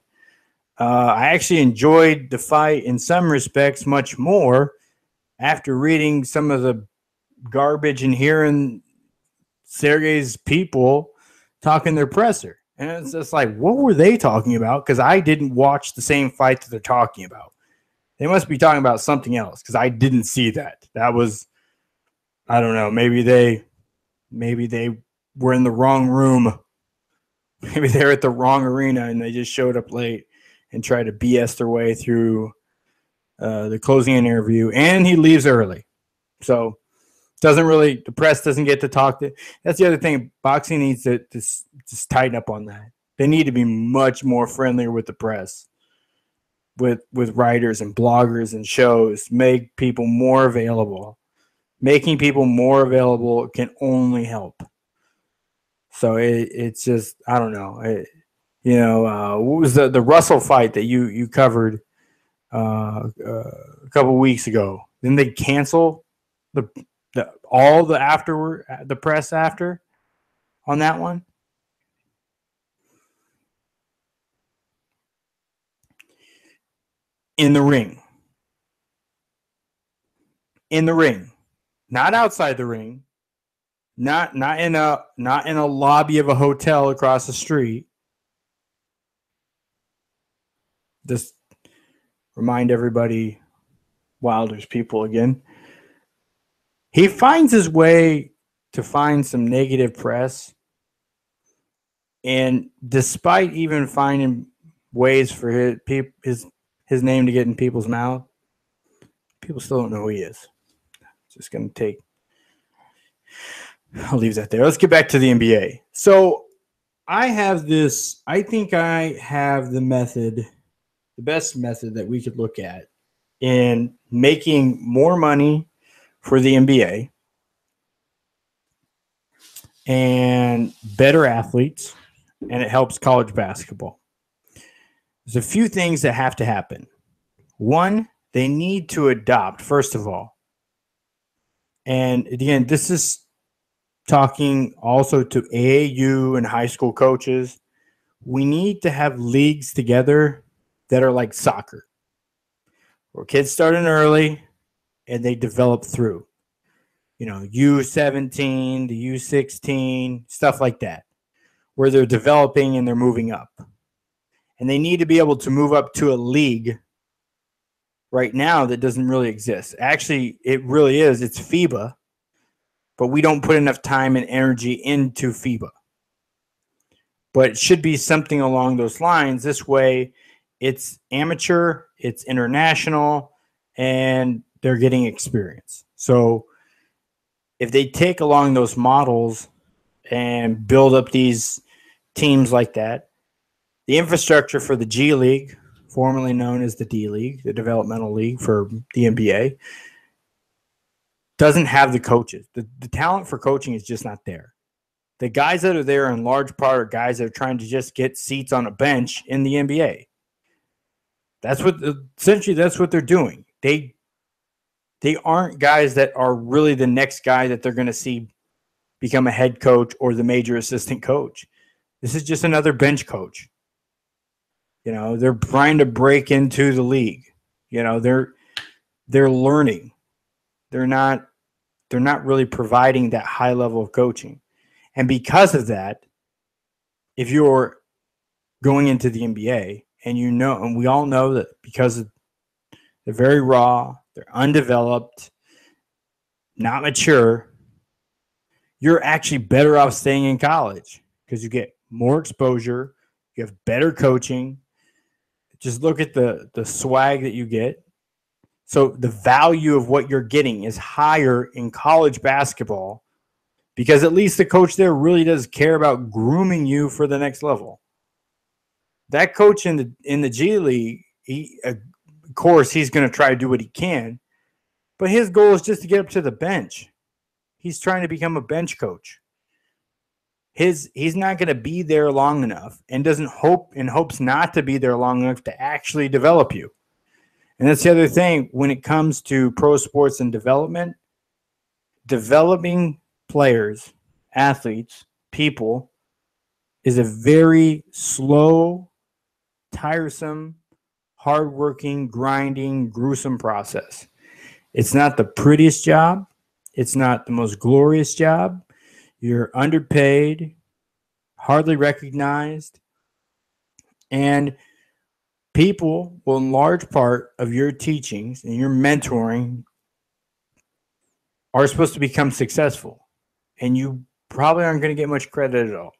I actually enjoyed the fight in some respects much more after reading some of the garbage and hearing Sergey's people talking their presser. And it's just like, what were they talking about? Because I didn't watch the same fight that they're talking about. They must be talking about something else because I didn't see that. That was, I don't know, maybe they were in the wrong room. Maybe they were at the wrong arena and they just showed up late and tried to BS their way through the closing interview. And he leaves early. So the press doesn't get to talk to. That's the other thing. Boxing needs to just tighten up on that. They need to be much more friendlier with the press, with writers and bloggers and shows. Make people more available. Making people more available can only help. So it's just, I don't know. What was the Russell fight that you covered a couple weeks ago? Didn't they cancel all the afterward, the press after on that one? In the ring. In the ring. Not outside the ring. Not in a lobby of a hotel across the street. Just remind everybody Wilder's people again. He finds his way to find some negative press. And despite even finding ways for his name to get in people's mouth, people still don't know who he is. It's just going to take. I'll leave that there. Let's get back to the NBA. So I think I have the best method that we could look at in making more money for the NBA and better athletes, and it helps college basketball. There's a few things that have to happen. One, they need to adopt, first of all. And again, this is talking also to AAU and high school coaches. We need to have leagues together that are like soccer, where kids start in early and they develop through. U17, the U16, stuff like that, where they're developing and they're moving up. And they need to be able to move up to a league right now that doesn't really exist. Actually, it really is. It's FIBA, but we don't put enough time and energy into FIBA. But it should be something along those lines. This way, it's amateur, it's international, and they're getting experience. So if they take along those models and build up these teams like that, the infrastructure for the G League, formerly known as the D League, the developmental league for the NBA, doesn't have the coaches. The talent for coaching is just not there. The guys that are there in large part are guys that are trying to just get seats on a bench in the NBA. Essentially that's what they're doing. They aren't guys that are really the next guy that they're going to see become a head coach or the major assistant coach. This is just another bench coach. They're trying to break into the league. They're learning. They're not really providing that high level of coaching. And because of that, if you're going into the NBA and we all know that because they're very raw, they're undeveloped, not mature, you're actually better off staying in college because you get more exposure, you have better coaching. Just look at the swag that you get. So the value of what you're getting is higher in college basketball because at least the coach there really does care about grooming you for the next level. That coach in the G League, of course, he's going to try to do what he can, but his goal is just to get up to the bench. He's trying to become a bench coach. He's not going to be there long enough and hopes not to be there long enough to actually develop you. And that's the other thing when it comes to pro sports and development. Developing players, athletes, people is a very slow, tiresome, hardworking, grinding, gruesome process. It's not the prettiest job. It's not the most glorious job. You're underpaid, hardly recognized, and people will, in large part of your teachings and your mentoring, are supposed to become successful, and you probably aren't going to get much credit at all.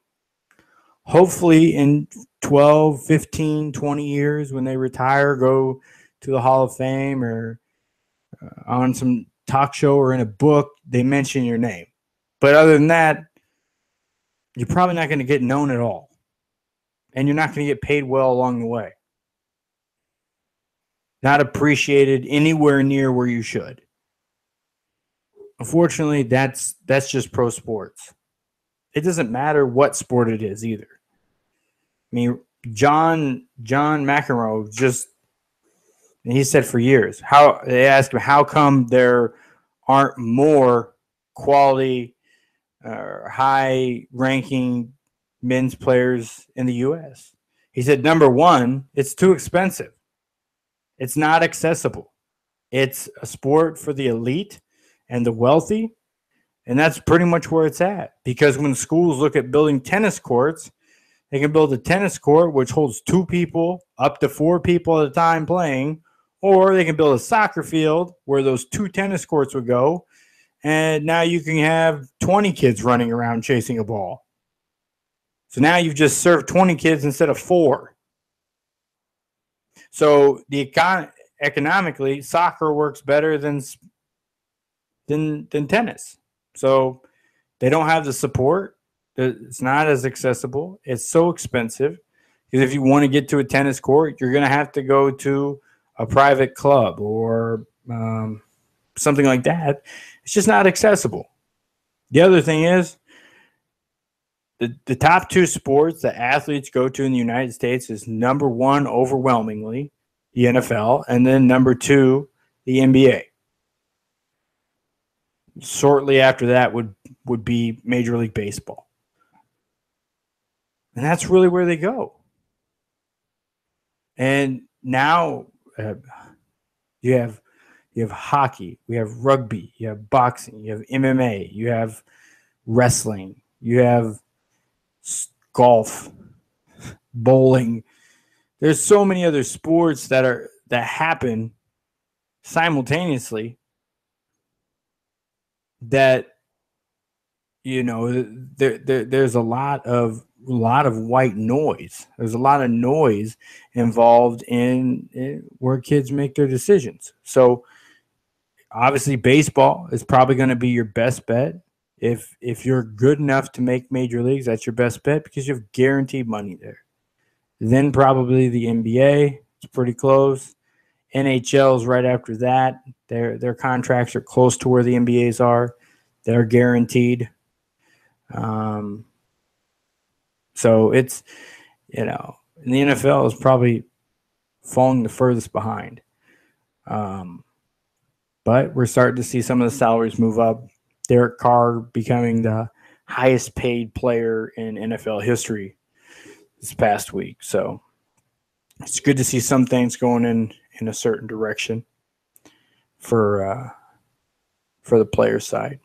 Hopefully in 12, 15, 20 years when they retire, go to the Hall of Fame or on some talk show or in a book, they mention your name. But other than that, you're probably not going to get known at all. And you're not going to get paid well along the way. Not appreciated anywhere near where you should. Unfortunately, that's just pro sports. It doesn't matter what sport it is either. I mean, John McEnroe he said for years, they asked him how come there aren't more quality high-ranking men's players in the U.S. He said, number one, it's too expensive. It's not accessible. It's a sport for the elite and the wealthy, and that's pretty much where it's at. Because when schools look at building tennis courts, they can build a tennis court which holds 2 people, up to 4 people at a time playing, Or they can build a soccer field where those 2 tennis courts would go, and now you can have 20 kids running around chasing a ball. So now you've just served 20 kids instead of 4. So economically, soccer works better than tennis. So they don't have the support. It's not as accessible. It's so expensive. Because if you want to get to a tennis court, you're going to have to go to a private club or something like that. It's just not accessible. The other thing is the top 2 sports that athletes go to in the United States is number 1, overwhelmingly, the NFL, and then number 2, the NBA. Shortly after that would be Major League Baseball. And that's really where they go. And now you have hockey, we have rugby, you have boxing, you have MMA, you have wrestling, you have golf, bowling. There's so many other sports that happen simultaneously that there's a lot of white noise. There's a lot of noise involved in where kids make their decisions. So obviously baseball is probably going to be your best bet. If you're good enough to make major leagues, that's your best bet because you have guaranteed money there. Then probably the NBA. It's pretty close. NHL is right after that. Their contracts are close to where the NBA's are. They're guaranteed. So it's, and the NFL is probably falling the furthest behind. But we're starting to see some of the salaries move up. Derek Carr becoming the highest paid player in NFL history this past week. So it's good to see some things going in a certain direction for the player side.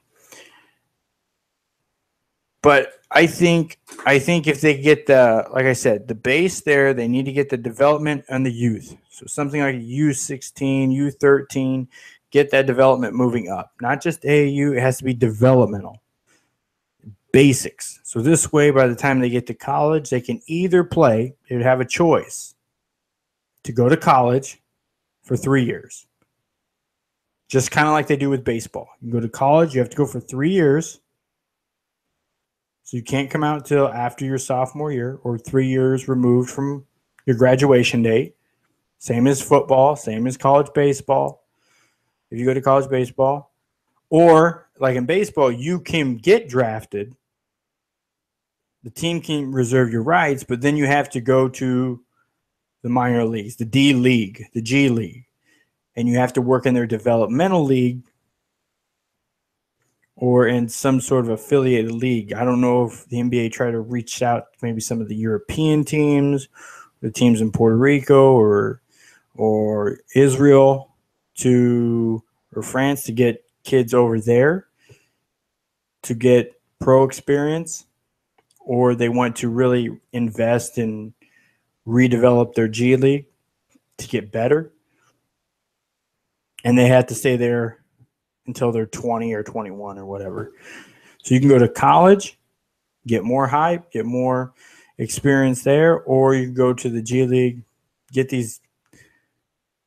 But I think if they get like I said, the base there, they need to get the development and the youth. So something like U16, U13, get that development moving up. Not just AAU, it has to be developmental. Basics. So this way, by the time they get to college, they can either play, they would have a choice to go to college for 3 years. Just kind of like they do with baseball. You go to college, you have to go for 3 years. So you can't come out until after your sophomore year or 3 years removed from your graduation date. Same as football, same as college baseball. If you go to college baseball, or like in baseball, you can get drafted. The team can reserve your rights, but then you have to go to the minor leagues, the D League, the G League, and you have to work in their developmental league or in some sort of affiliated league. I don't know if the NBA tried to reach out to maybe some of the European teams, the teams in Puerto Rico or Israel or France to get kids over there to get pro experience, or they want to really invest and redevelop their G League to get better. And they have to stay there until they're 20 or 21 or whatever. So you can go to college, get more hype, get more experience there, or you can go to the G League, get these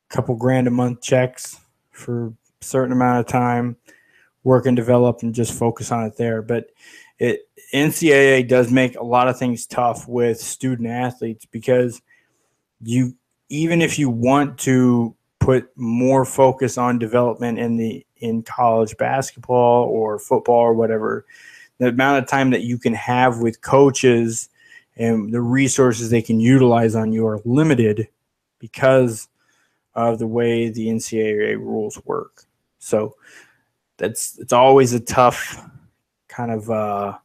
couple grand a month checks for a certain amount of time, work and develop and just focus on it there. But NCAA does make a lot of things tough with student athletes because even if you want to put more focus on development in college basketball or football or whatever, the amount of time that you can have with coaches and the resources they can utilize on you are limited because of the way the NCAA rules work. So it's always a tough kind of a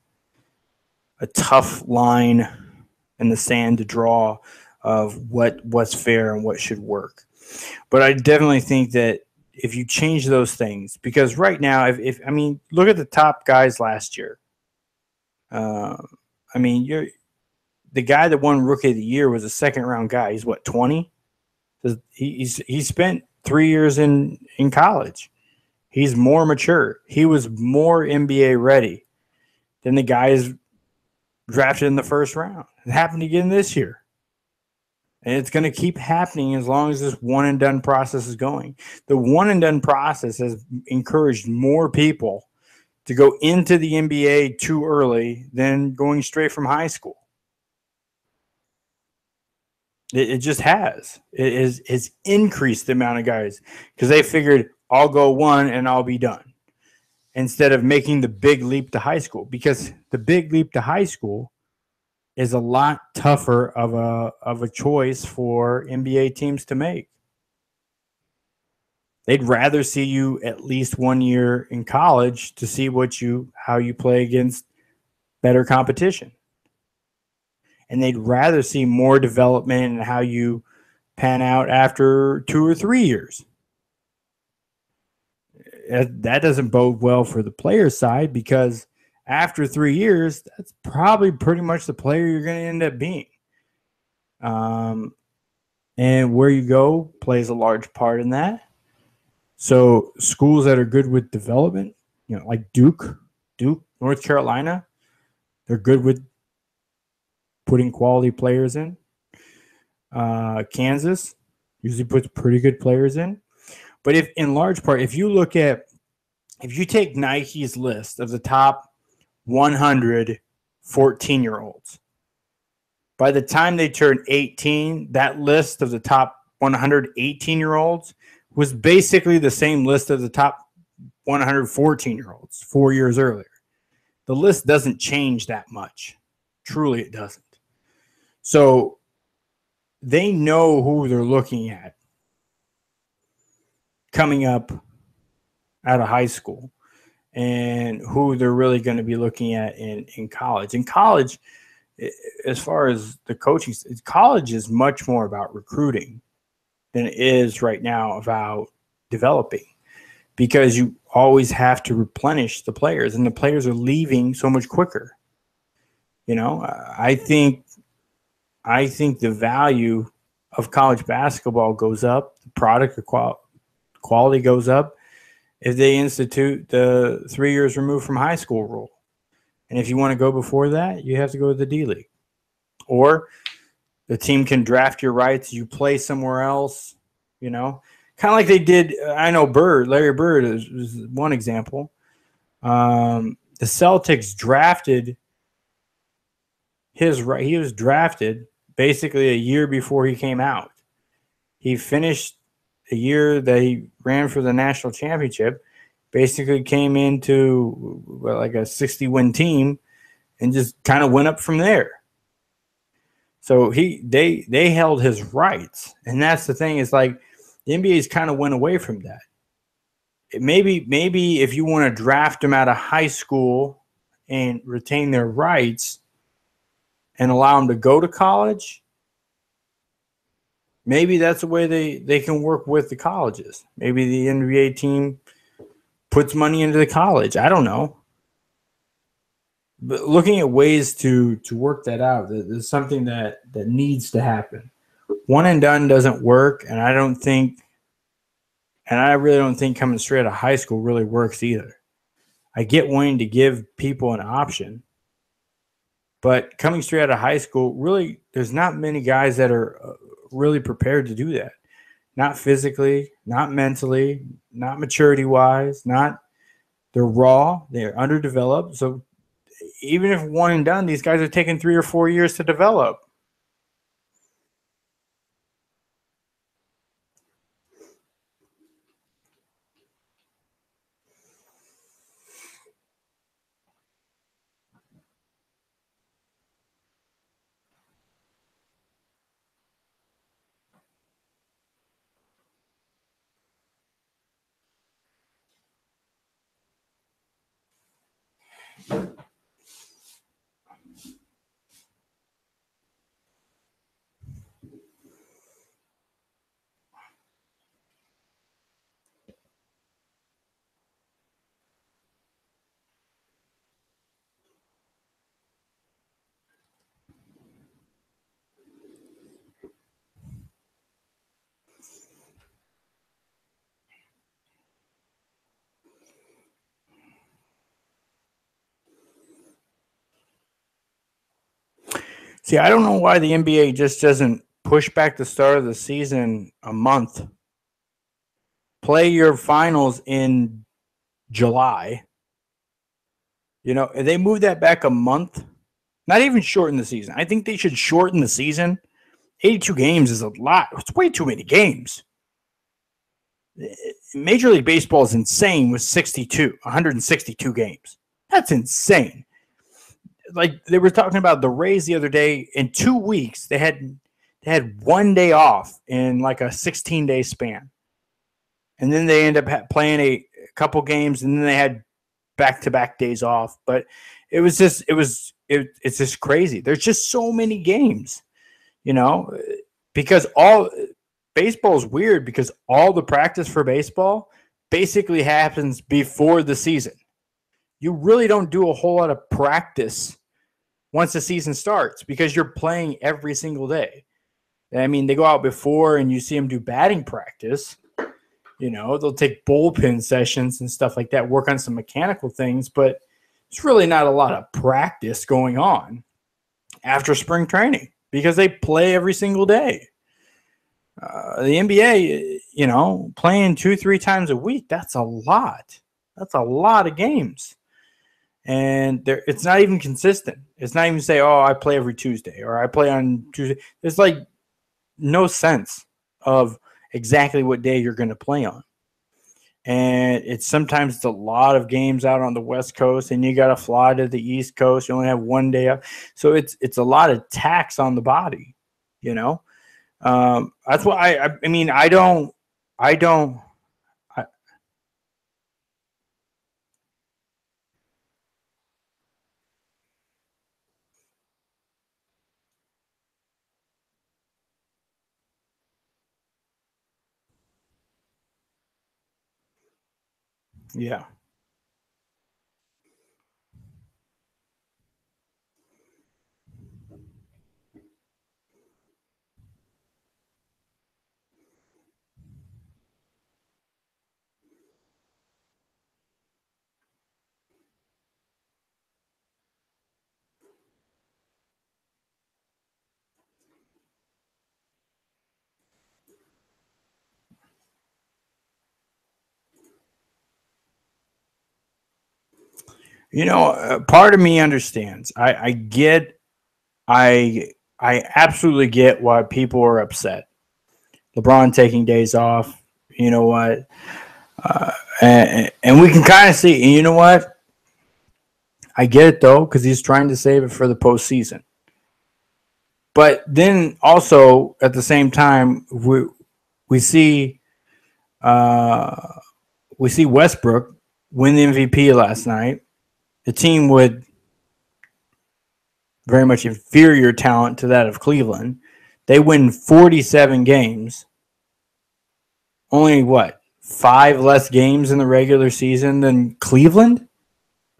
tough line in the sand to draw of what's fair and what should work. But I definitely think that if you change those things, because right now, if look at the top guys last year. The guy that won Rookie of the Year was a second round guy. He's what, 20? He spent 3 years in college. He's more mature. He was more NBA ready than the guys drafted in the first round. It happened again this year. And it's going to keep happening as long as this one and done process is going. The one and done process has encouraged more people to go into the NBA too early than going straight from high school. It just has. It's increased the amount of guys because they figured I'll go one and I'll be done instead of making the big leap to high school, because the big leap to high school is a lot tougher of a choice for NBA teams to make. They'd rather see you at least 1 year in college to see how you play against better competition. And they'd rather see more development in how you pan out after 2 or 3 years. That doesn't bode well for the player side, because after 3 years, that's probably pretty much the player you're going to end up being. And where you go plays a large part in that. So schools that are good with development, like Duke, North Carolina, they're good with putting quality players in. Kansas usually puts pretty good players in. But if you take Nike's list of the top 100 14-year-olds, by the time they turn 18, that list of the top 100 18-year-olds was basically the same list of the top 100 14-year-olds 4 years earlier. The list doesn't change that much. Truly, it doesn't. So they know who they're looking at coming up out of high school and who they're really going to be looking at in college. In college, as far as the coaching, college is much more about recruiting than it is right now about developing, because you always have to replenish the players, and the players are leaving so much quicker. I think the value of college basketball goes up, the product quality goes up if they institute the 3 years removed from high school rule. And if you want to go before that, you have to go to the D-League. Or the team can draft your rights, you play somewhere else, kind of like they did. I know Larry Bird is one example. The Celtics drafted he was drafted basically a year before he came out. He finished a year that he ran for the national championship, basically came into like a 60-win team and just kind of went up from there. So they held his rights. And that's the thing, is like the NBA's kind of went away from that. Maybe if you want to draft them out of high school and retain their rights and allow them to go to college, maybe that's the way they can work with the colleges. Maybe the NBA team puts money into the college. I don't know. But looking at ways to work that out, there's something that needs to happen. One and done doesn't work, and I really don't think coming straight out of high school really works either. I get wanting to give people an option, but coming straight out of high school, really, there's not many guys that are really prepared to do that. Not physically, not mentally, not maturity-wise, they're raw, they're underdeveloped. So even if one and done, these guys are taking 3 or 4 years to develop. See, I don't know why the NBA just doesn't push back the start of the season a month. Play your finals in July. You know, they move that back a month. Not even shorten the season. I think they should shorten the season. 82 games is a lot. It's way too many games. Major League Baseball is insane with 162 games. That's insane. Like they were talking about the Rays the other day. In 2 weeks, they had 1 day off in like a 16-day span, and then they end up playing a couple games, and then they had back-to-back days off. But it's just crazy. There's just so many games, you know, because baseball is weird because all the practice for baseball basically happens before the season. You really don't do a whole lot of practice once the season starts because you're playing every single day. I mean, they go out before and you see them do batting practice. You know, they'll take bullpen sessions and stuff like that, work on some mechanical things, but it's really not a lot of practice going on after spring training because they play every single day. The NBA, you know, playing 2-3 times a week, that's a lot. That's a lot of games. And it's not even consistent. It's not even say, oh, I play every Tuesday or I play on Tuesday. There's like no sense of exactly what day you're going to play on. And sometimes it's a lot of games out on the West Coast and you got to fly to the East Coast. You only have 1 day up. So it's a lot of tax on the body, you know? That's why I mean, I don't, yeah. You know, part of me understands. I absolutely get why people are upset. LeBron taking days off. You know what? And we can kind of see. And you know what? I get it though because he's trying to save it for the postseason. But then also at the same time, we see Westbrook win the MVP last night. The team with very much inferior talent to that of Cleveland. They win 47 games. Only 5 less games in the regular season than Cleveland,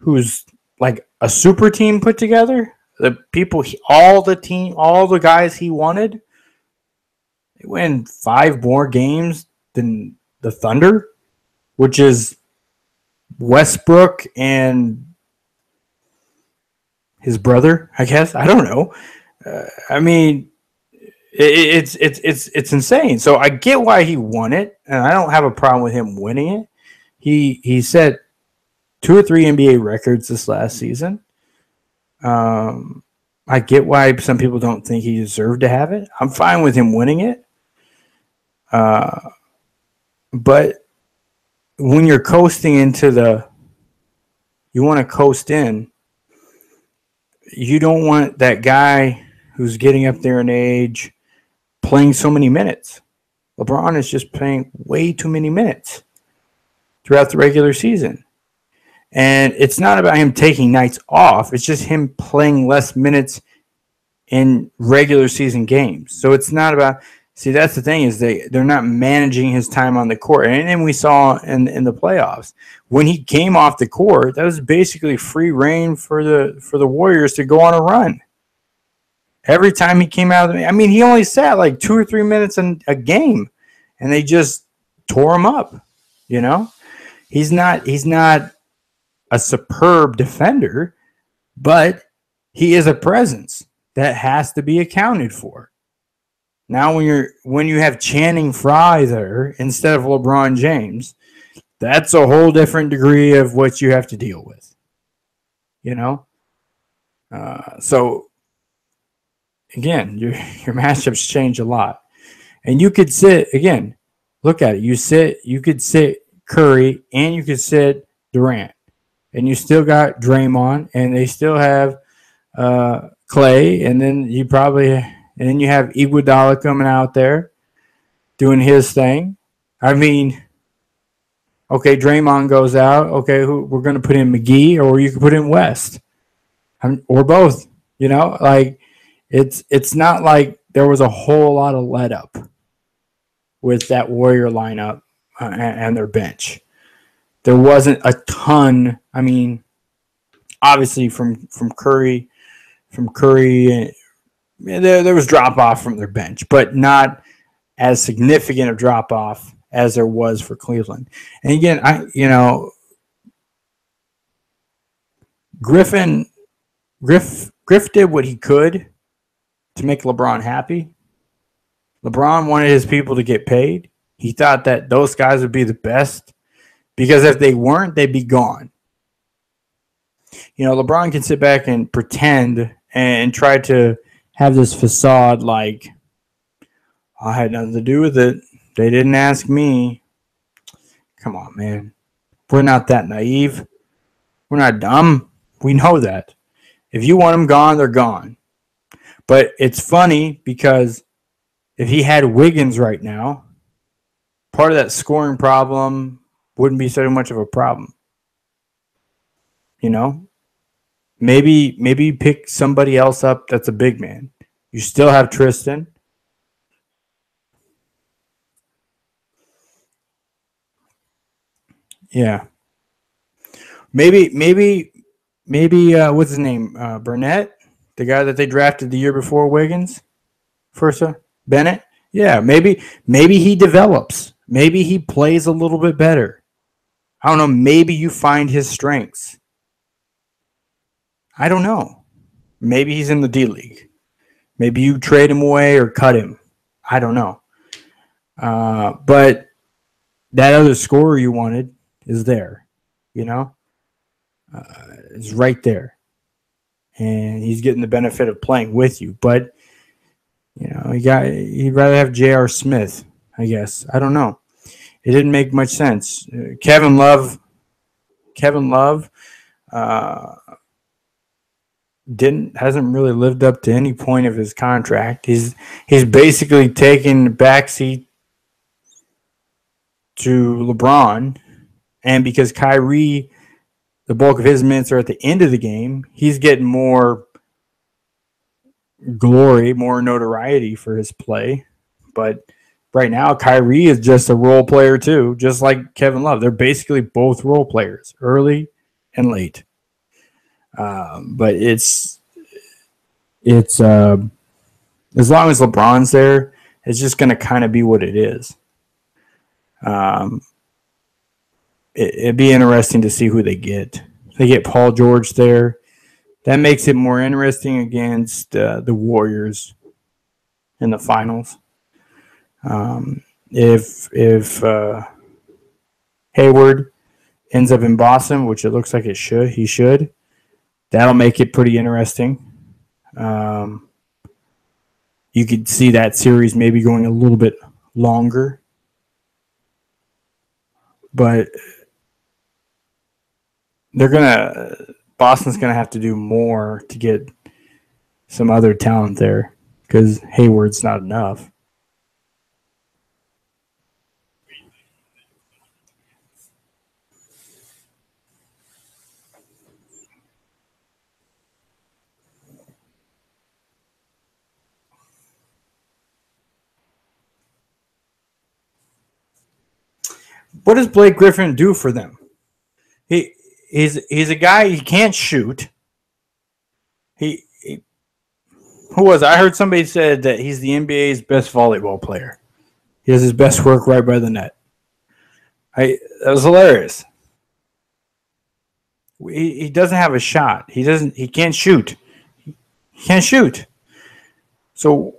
who's like a super team put together. The people, all the guys he wanted, they win 5 more games than the Thunder, which is Westbrook and his brother, I guess. I don't know. I mean, it's insane. So I get why he won it, and I don't have a problem with him winning it. He set 2 or 3 NBA records this last season. I get why some people don't think he deserved to have it. I'm fine with him winning it. But when you're coasting you want to coast in. You don't want that guy who's getting up there in age playing so many minutes. LeBron is just playing way too many minutes throughout the regular season. And it's not about him taking nights off. It's just him playing less minutes in regular season games. So it's not about – see, that's the thing is they're not managing his time on the court. And then we saw in the playoffs, when he came off the court, that was basically free reign for the Warriors to go on a run. Every time he came out – I mean, he only sat like 2 or 3 minutes in a game, and they just tore him up, you know? He's not a superb defender, but he is a presence that has to be accounted for. Now, when you have Channing Frye there instead of LeBron James, that's a whole different degree of what you have to deal with. You know, so again, your matchups change a lot, and you could sit again. Look at it. You could sit Curry and you could sit Durant, and you still got Draymond, and they still have Clay, and then you have Iguodala coming out there doing his thing. I mean, okay, Draymond goes out. Okay, we're going to put in McGee, or you can put in West, or both. You know, like it's not like there was a whole lot of let up with that Warrior lineup and their bench. There wasn't a ton. I mean, obviously from Curry. There was drop off from their bench, but not as significant a drop off as there was for Cleveland. And again, Griff did what he could to make LeBron happy. LeBron wanted his people to get paid. He thought that those guys would be the best because if they weren't, they'd be gone. You know, LeBron can sit back and pretend and try to have this facade like, I had nothing to do with it. They didn't ask me. Come on, man. We're not that naive. We're not dumb. We know that. If you want them gone, they're gone. But it's funny because if he had Wiggins right now, part of that scoring problem wouldn't be so much of a problem. You know? Maybe pick somebody else up that's a big man. You still have Tristan. Yeah. Maybe what's his name? Burnett, the guy that they drafted the year before Wiggins, Bennett. Yeah, maybe he develops. Maybe he plays a little bit better. I don't know. Maybe you find his strengths. I don't know. Maybe he's in the D League. Maybe you trade him away or cut him. I don't know. But that other scorer you wanted is there. You know? It's right there. And he's getting the benefit of playing with you. But, you know, he'd rather have J.R. Smith, I guess. I don't know. It didn't make much sense. Kevin Love hasn't really lived up to any point of his contract. He's basically taken the backseat to LeBron, and because Kyrie, the bulk of his minutes are at the end of the game, he's getting more glory, more notoriety for his play. But right now, Kyrie is just a role player too, just like Kevin Love. They're basically both role players, early and late. But it's as long as LeBron's there, it's just going to kind of be what it is. It'd be interesting to see who they get. They get Paul George there. That makes it more interesting against the Warriors in the finals. If Hayward ends up in Boston, which it looks like he should. That'll make it pretty interesting. You could see that series maybe going a little bit longer. But Boston's going to have to do more to get some other talent there because Hayward's not enough. What does Blake Griffin do for them? He's a guy, he can't shoot. Who was it? I heard somebody said that he's the NBA's best volleyball player. He does his best work right by the net. That was hilarious. He doesn't have a shot. He can't shoot. He can't shoot. So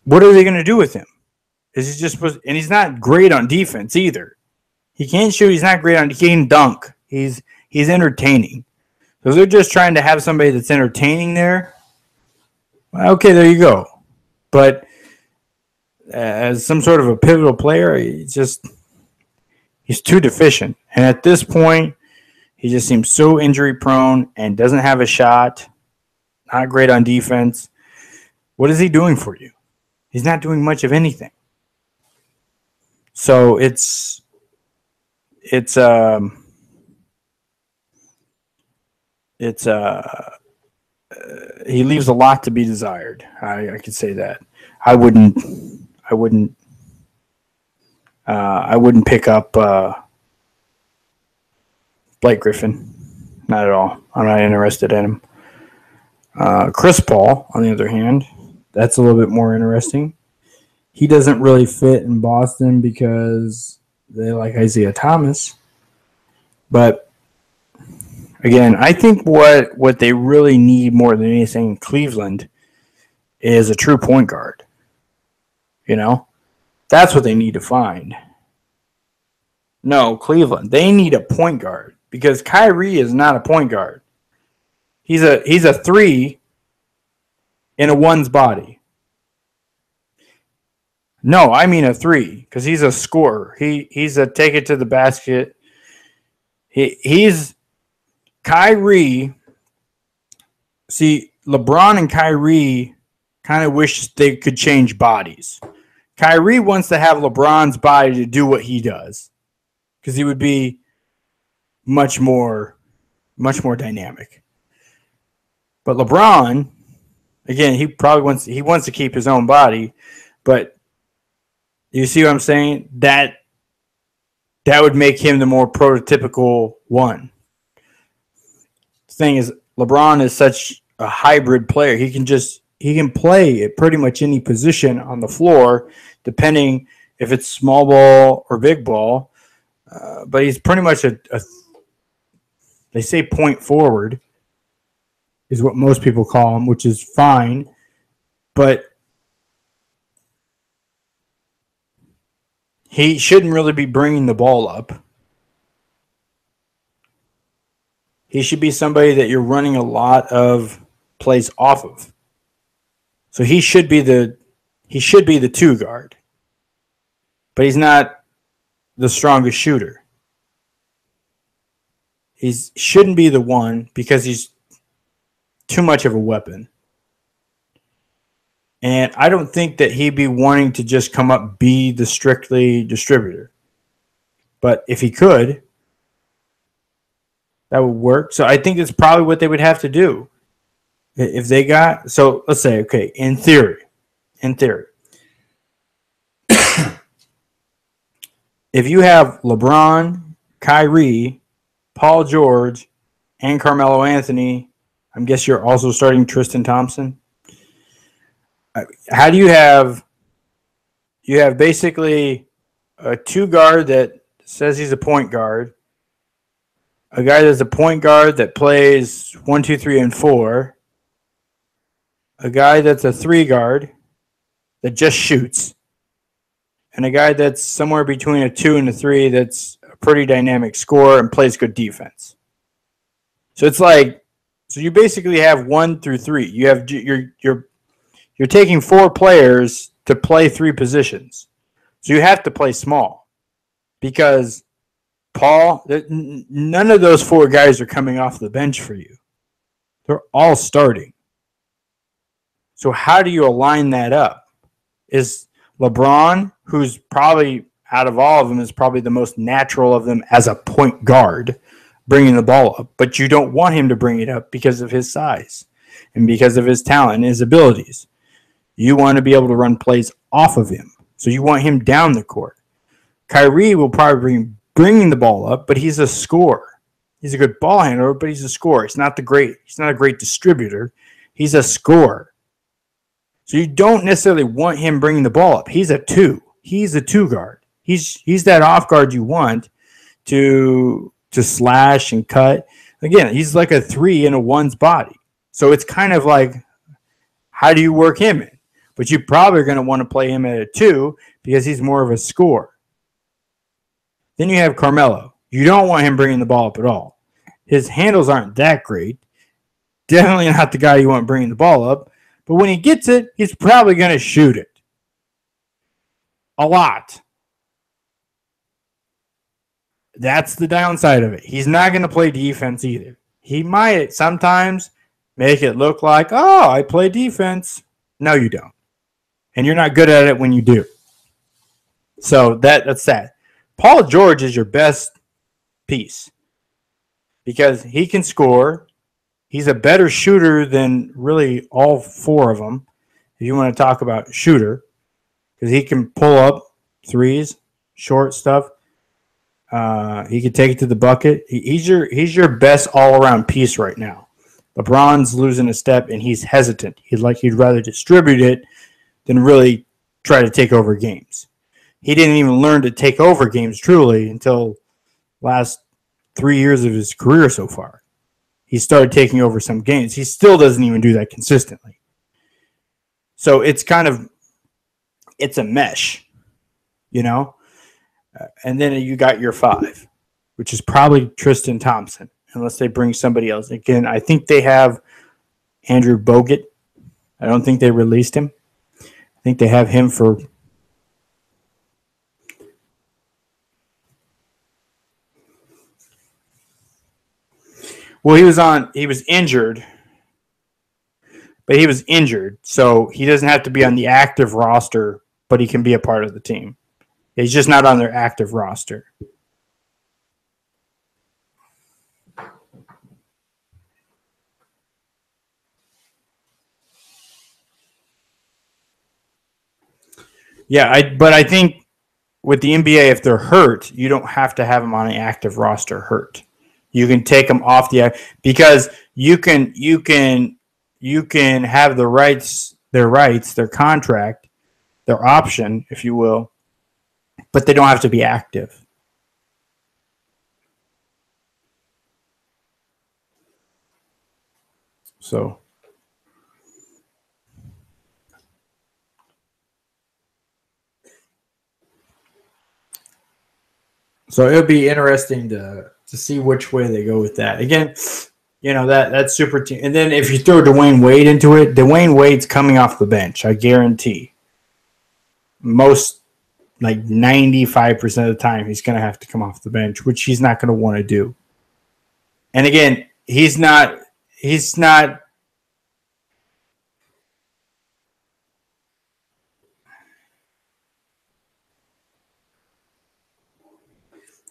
what are they going to do with him? Is he just and he's not great on defense either. He can't shoot. He's not great on. He can dunk. He's entertaining. So they're just trying to have somebody that's entertaining there. Okay, there you go. But as some sort of a pivotal player, he's too deficient. And at this point, he just seems so injury prone and doesn't have a shot. Not great on defense. What is he doing for you? He's not doing much of anything. So he leaves a lot to be desired. I could say that. I wouldn't pick up Blake Griffin. Not at all. I'm not interested in him. Chris Paul, on the other hand, that's a little bit more interesting. He doesn't really fit in Boston because they like Isaiah Thomas. But again, I think what they really need more than anything in Cleveland is a true point guard. You know? That's what they need to find. No, Cleveland. They need a point guard because Kyrie is not a point guard. He's a 3 in a 1's body. No, I mean a 3 because he's a scorer. He's a take it to the basket. He's Kyrie. See, LeBron and Kyrie kind of wish they could change bodies. Kyrie wants to have LeBron's body to do what he does because he would be much more dynamic. But LeBron, again, he wants to keep his own body, but you see what I'm saying? That would make him the more prototypical one. The thing is, LeBron is such a hybrid player. He can play at pretty much any position on the floor, depending if it's small ball or big ball. But he's pretty much they say point forward is what most people call him, which is fine. But he shouldn't really be bringing the ball up. He should be somebody that you're running a lot of plays off of. So he should be the 2 guard. But he's not the strongest shooter. He shouldn't be the 1 because he's too much of a weapon. And I don't think that he'd be wanting to just come up be the strictly distributor. But if he could, that would work. So I think that's probably what they would have to do. If they got, so let's say, okay, in theory, if you have LeBron, Kyrie, Paul George, and Carmelo Anthony, I guess you're also starting Tristan Thompson. How do you have basically a 2 guard that says he's a point guard, a guy that's a point guard that plays 1, 2, 3, and 4, a guy that's a 3 guard that just shoots, and a guy that's somewhere between a 2 and a 3 that's a pretty dynamic scorer and plays good defense. So it's like, so you basically have 1 through 3. You have you're taking 4 players to play 3 positions. So you have to play small because none of those 4 guys are coming off the bench for you. They're all starting. So how do you align that up? Is LeBron, who's probably out of all of them, is probably the most natural of them as a point guard, bringing the ball up, but you don't want him to bring it up because of his size and because of his talent and his abilities. You want to be able to run plays off of him. So you want him down the court. Kyrie will probably bringing the ball up, but he's a scorer. He's a good ball handler, but he's a scorer. He's not a great distributor. He's a scorer. So you don't necessarily want him bringing the ball up. He's a 2. He's a 2 guard. He's that off guard you want to slash and cut. Again, he's like a 3 in a 1's body. So it's kind of like, how do you work him in? but you probably are going to want to play him at a 2 because he's more of a scorer. Then you have Carmelo. You don't want him bringing the ball up at all. His handles aren't that great. Definitely not the guy you want bringing the ball up. But when he gets it, he's probably going to shoot it. A lot. That's the downside of it. He's not going to play defense either. He might sometimes make it look like, oh, I play defense. No, you don't. And you're not good at it when you do. So that's that. Paul George is your best piece because he can score. He's a better shooter than really all 4 of them, if you want to talk about shooter, because he can pull up threes, short stuff. He can take it to the bucket. He's your best all-around piece right now. LeBron's losing a step, and he's hesitant. He'd rather distribute it than really try to take over games. He didn't even learn to take over games truly until last 3 years of his career so far. He started taking over some games. He still doesn't even do that consistently. So it's a mesh, you know? And then you got your 5, which is probably Tristan Thompson, unless they bring somebody else. Again, I think they have Andrew Bogut. I don't think they released him. I think they have him for – well, he was injured, but he was injured, so he doesn't have to be on the active roster, but he can be a part of the team. He's just not on their active roster. Yeah, but I think with the NBA, if they're hurt, you don't have to have them on an active roster hurt. You can take them off because you can have their rights, their contract, their option, if you will, but they don't have to be active. So it'll be interesting to see which way they go with that. Again, that's super team. And then if you throw Dwayne Wade into it, Dwayne Wade's coming off the bench, I guarantee. Most, like 95% of the time, he's going to have to come off the bench, which he's not going to want to do. And again, he's not.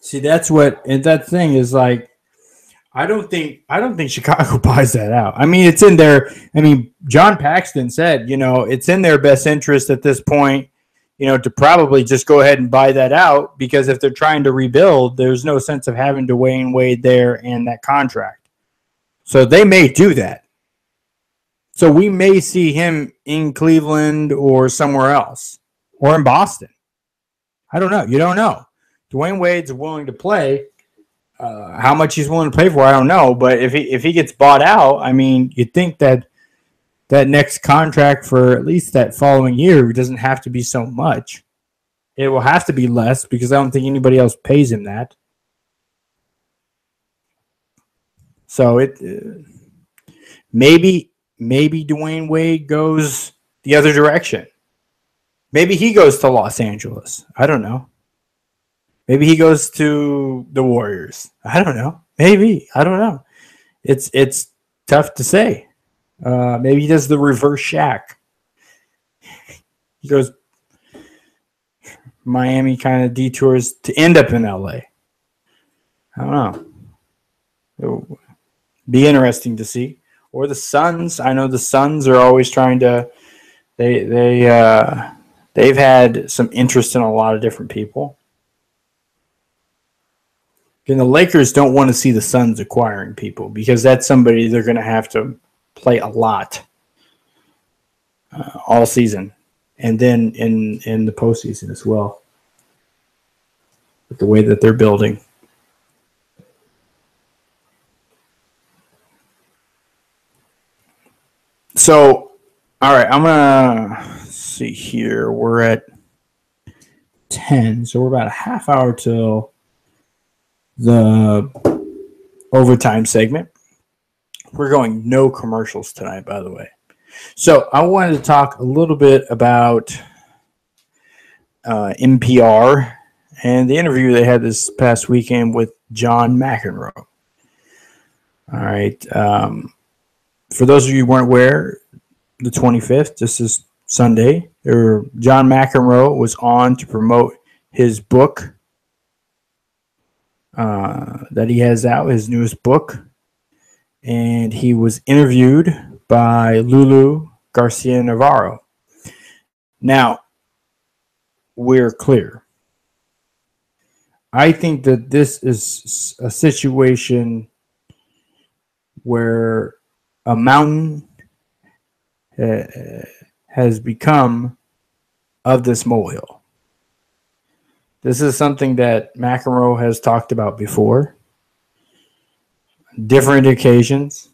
See, that's and that thing is like, I don't think Chicago buys that out. I mean, it's in their. I mean, John Paxton said, it's in their best interest at this point, to probably just go ahead and buy that out, because if they're trying to rebuild, there's no sense of having Dwayne Wade there and that contract. So they may do that. So we may see him in Cleveland or somewhere else, or in Boston. I don't know. You don't know. Dwayne Wade's willing to play. How much he's willing to pay for, I don't know. But if he gets bought out, I mean, you'd think that next contract for at least that following year doesn't have to be so much. It will have to be less, because I don't think anybody else pays him that. So maybe Dwayne Wade goes the other direction. Maybe he goes to Los Angeles. I don't know. Maybe he goes to the Warriors. I don't know. Maybe. I don't know. It's tough to say. Maybe he does the reverse Shaq. He goes Miami, kind of detours to end up in LA. I don't know. It'll be interesting to see. Or the Suns. I know the Suns are always trying to. They've had some interest in a lot of different people. And the Lakers don't want to see the Suns acquiring people, because that's somebody they're going to have to play a lot all season, and then in the postseason as well, with the way that they're building. So, all right, I'm going to see here. We're at 10, so we're about a half hour till the overtime segment. We're going no commercials tonight, by the way. So I wanted to talk a little bit about NPR and the interview they had this past weekend with John McEnroe. All right. For those of you who weren't aware, the 25th, this is Sunday, John McEnroe was on to promote his book that he has out, his newest book. And he was interviewed by Lulu, Garcia-Navarro. Now, we're clear. I think that this is a situation where a mountain has become of this molehill. This is something that McEnroe has talked about before. Different occasions.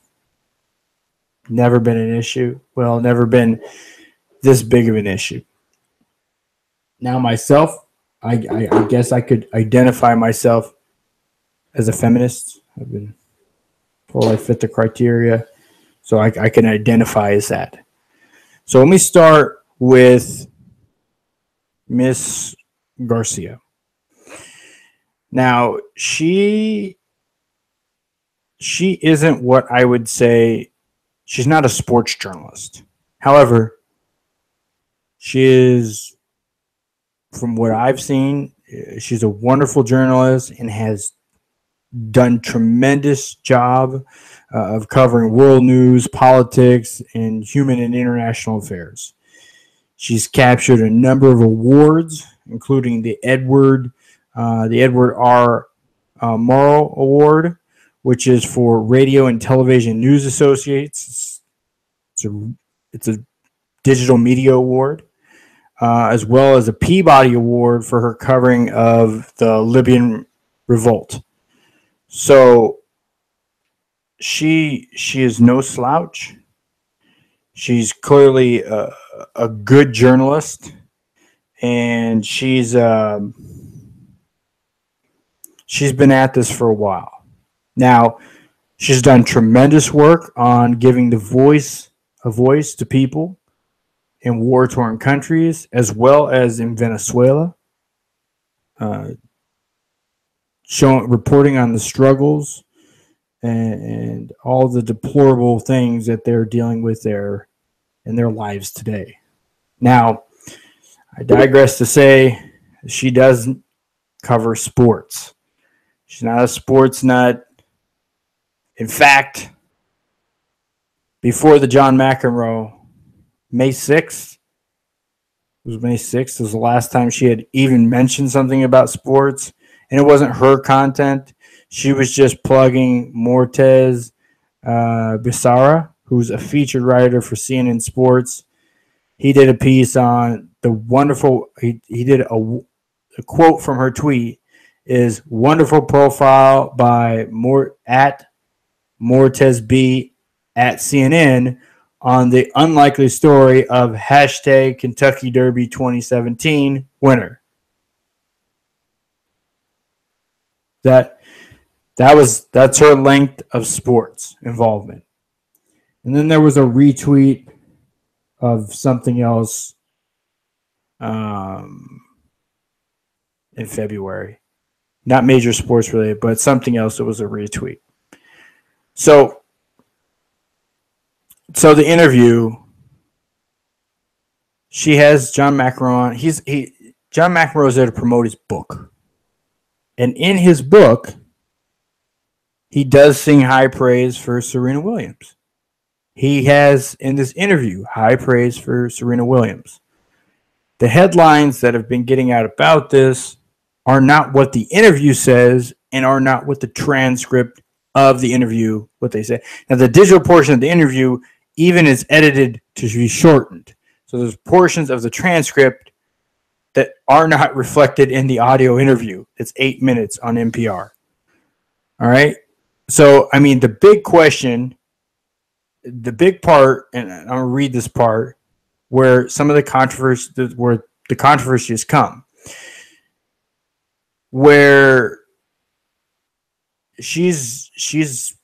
Never been an issue. Well, never been this big of an issue. Now, myself, I guess I could identify myself as a feminist. I've been told I fit the criteria, so I can identify as that. So let me start with Miss Garcia. Now, she isn't what I would say. She's not a sports journalist. However, she is, from what I've seen, she's a wonderful journalist and has done tremendous job of covering world news, politics, and human and international affairs. She's captured a number of awards, including the Edward R. Murrow Award, which is for Radio and Television News Associates. It's a digital media award, as well as a Peabody Award for her covering of the Libyan revolt. So she is no slouch. She's clearly a good journalist, and she's been at this for a while. Now, she's done tremendous work on giving a voice to people in war-torn countries, as well as in Venezuela, reporting on the struggles and all the deplorable things that they're dealing with there in their lives today. Now, I digress to say she doesn't cover sports. She's not a sports nut. In fact, before the John McEnroe, May 6th was the last time she had even mentioned something about sports, and it wasn't her content. She was just plugging Mortez Becerra, who's a featured writer for CNN Sports. He did a piece on the wonderful. He did a quote from her tweet is wonderful profile by Mortez B at CNN on the unlikely story of hashtag Kentucky Derby 2017 winner. That's her length of sports involvement. And then there was a retweet of something else in February. Not major sports related, but something else that was a retweet. So the interview, she has John McEnroe on. John McEnroe is there to promote his book. And in his book, he does sing high praise for Serena Williams. He has, in this interview, high praise for Serena Williams. The headlines that have been getting out about this are not what the interview says and are not what the transcript of the interview, what they say. Now, the digital portion of the interview even is edited to be shortened. So there's portions of the transcript that are not reflected in the audio interview. It's 8 minutes on NPR. All right? So, I mean, the big question, the big part, and I'm going to read this part, where some of the controversies come, where she's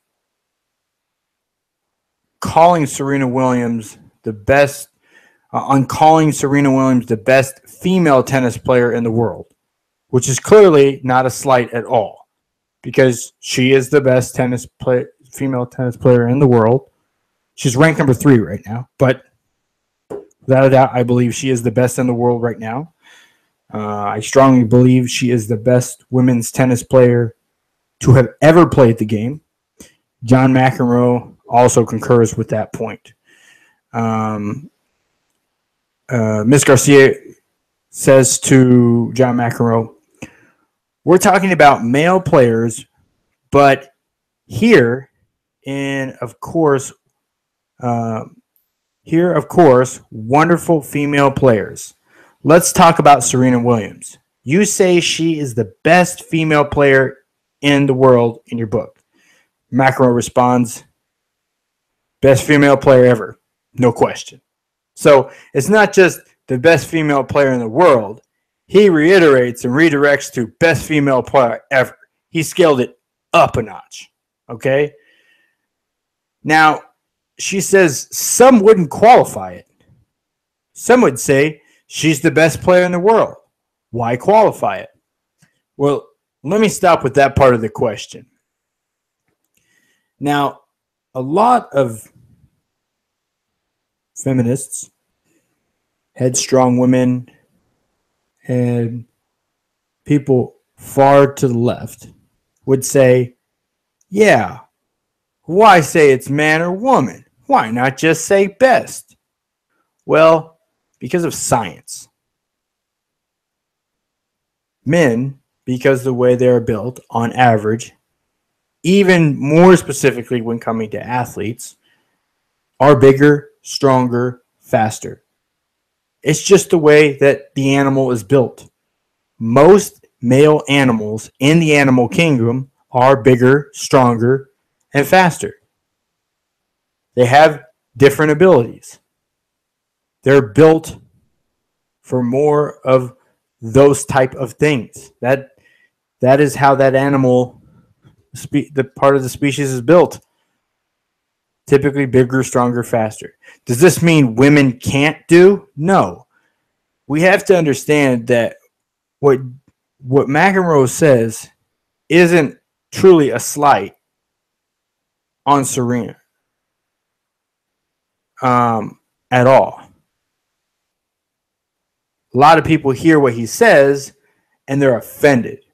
calling Serena Williams the best, calling Serena Williams the best female tennis player in the world, which is clearly not a slight at all, because she is the best female tennis player in the world. She's ranked number 3 right now, but without a doubt, I believe she is the best in the world right now. I strongly believe she is the best women's tennis player to have ever played the game. John McEnroe also concurs with that point. Miss Garcia says to John McEnroe, we're talking about male players, but here, of course, wonderful female players. Let's talk about Serena Williams. You say she is the best female player in the world in your book. McEnroe responds, best female player ever, no question. So it's not just the best female player in the world. He reiterates and redirects to best female player ever. He scaled it up a notch. Okay? Now, she says some wouldn't qualify it. Some would say she's the best player in the world. Why qualify it? Well, let me stop with that part of the question. Now, a lot of feminists, headstrong women, and people far to the left would say, yeah, why say it's man or woman? Why not just say best? Well, because of science. Men, because of the way they're built, on average, even more specifically when coming to athletes, are bigger, stronger, faster. It's just the way that the animal is built. Most male animals in the animal kingdom are bigger, stronger, and faster. They have different abilities. They're built for more of those type of things. That is how that animal, the part of the species, is built. Typically bigger, stronger, faster. Does this mean women can't do? No. We have to understand that what McEnroe says isn't truly a slight on Serena at all. A lot of people hear what he says and they're offended.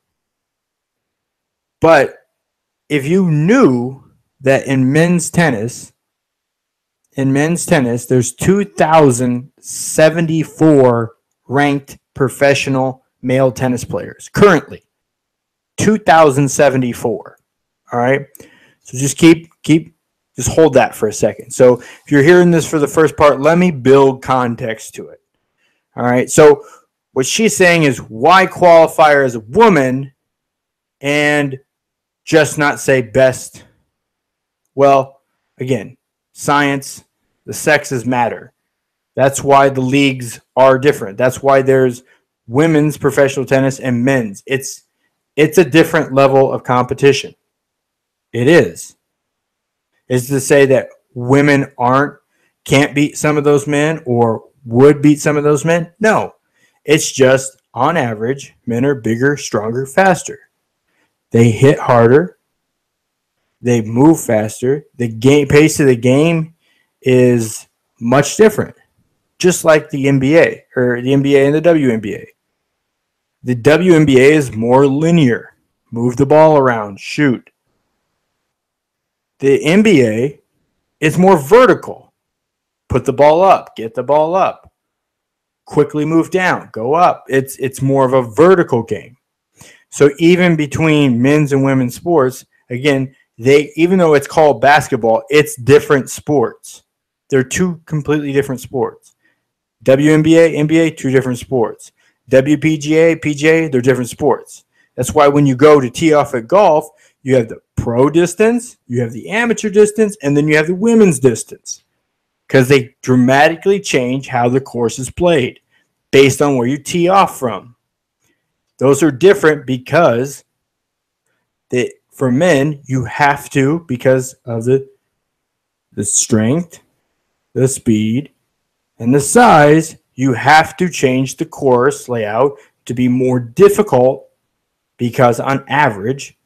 But if you knew that in men's tennis, there's 2,074 ranked professional male tennis players currently. 2,074. All right. So just just hold that for a second. So if you're hearing this for the first part, let me build context to it. All right. So what she's saying is, why qualify her as a woman and just not say best? Well, again, science, the sexes matter. That's why the leagues are different. That's why there's women's professional tennis and men's. It's a different level of competition. It is. Is to say that women can't beat some of those men or would beat some of those men? No. It's just, on average, men are bigger, stronger, faster. They hit harder. They move faster. The pace of the game is much different. Just like the NBA, or the NBA and the WNBA. The WNBA is more linear. Move the ball around, shoot. The NBA is more vertical. Put the ball up, get the ball up. Quickly move down, go up. It's more of a vertical game. So even between men's and women's sports, again, even though it's called basketball, it's different sports. They're two completely different sports. WNBA, NBA, two different sports. WPGA, PGA, they're different sports. That's why when you go to tee off at golf, you have the pro distance, you have the amateur distance, and then you have the women's distance. because they dramatically change how the course is played based on where you tee off from. Those are different because for men, you have to, because of the strength, the speed, and the size, you have to change the course layout to be more difficult because on average,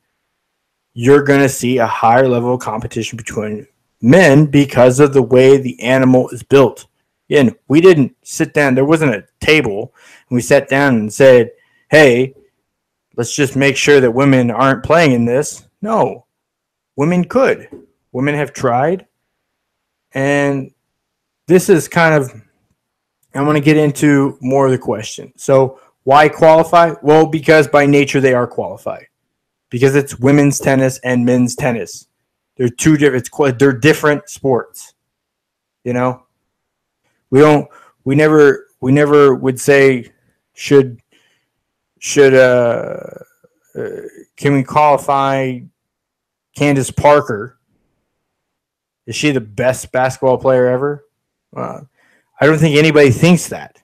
you're going to see a higher level of competition between men because of the way the animal is built. Again, we didn't sit down. There wasn't a table. And we sat down and said, hey, let's just make sure that women aren't playing in this. No, women could. Women have tried. And this is kind of, I want to get into more of the question. So why qualify? Well, because by nature they are qualified. Because it's women's tennis and men's tennis. They're two different. They're different sports. You know, we never would say can we qualify Candace Parker? Is she the best basketball player ever? I don't think anybody thinks that.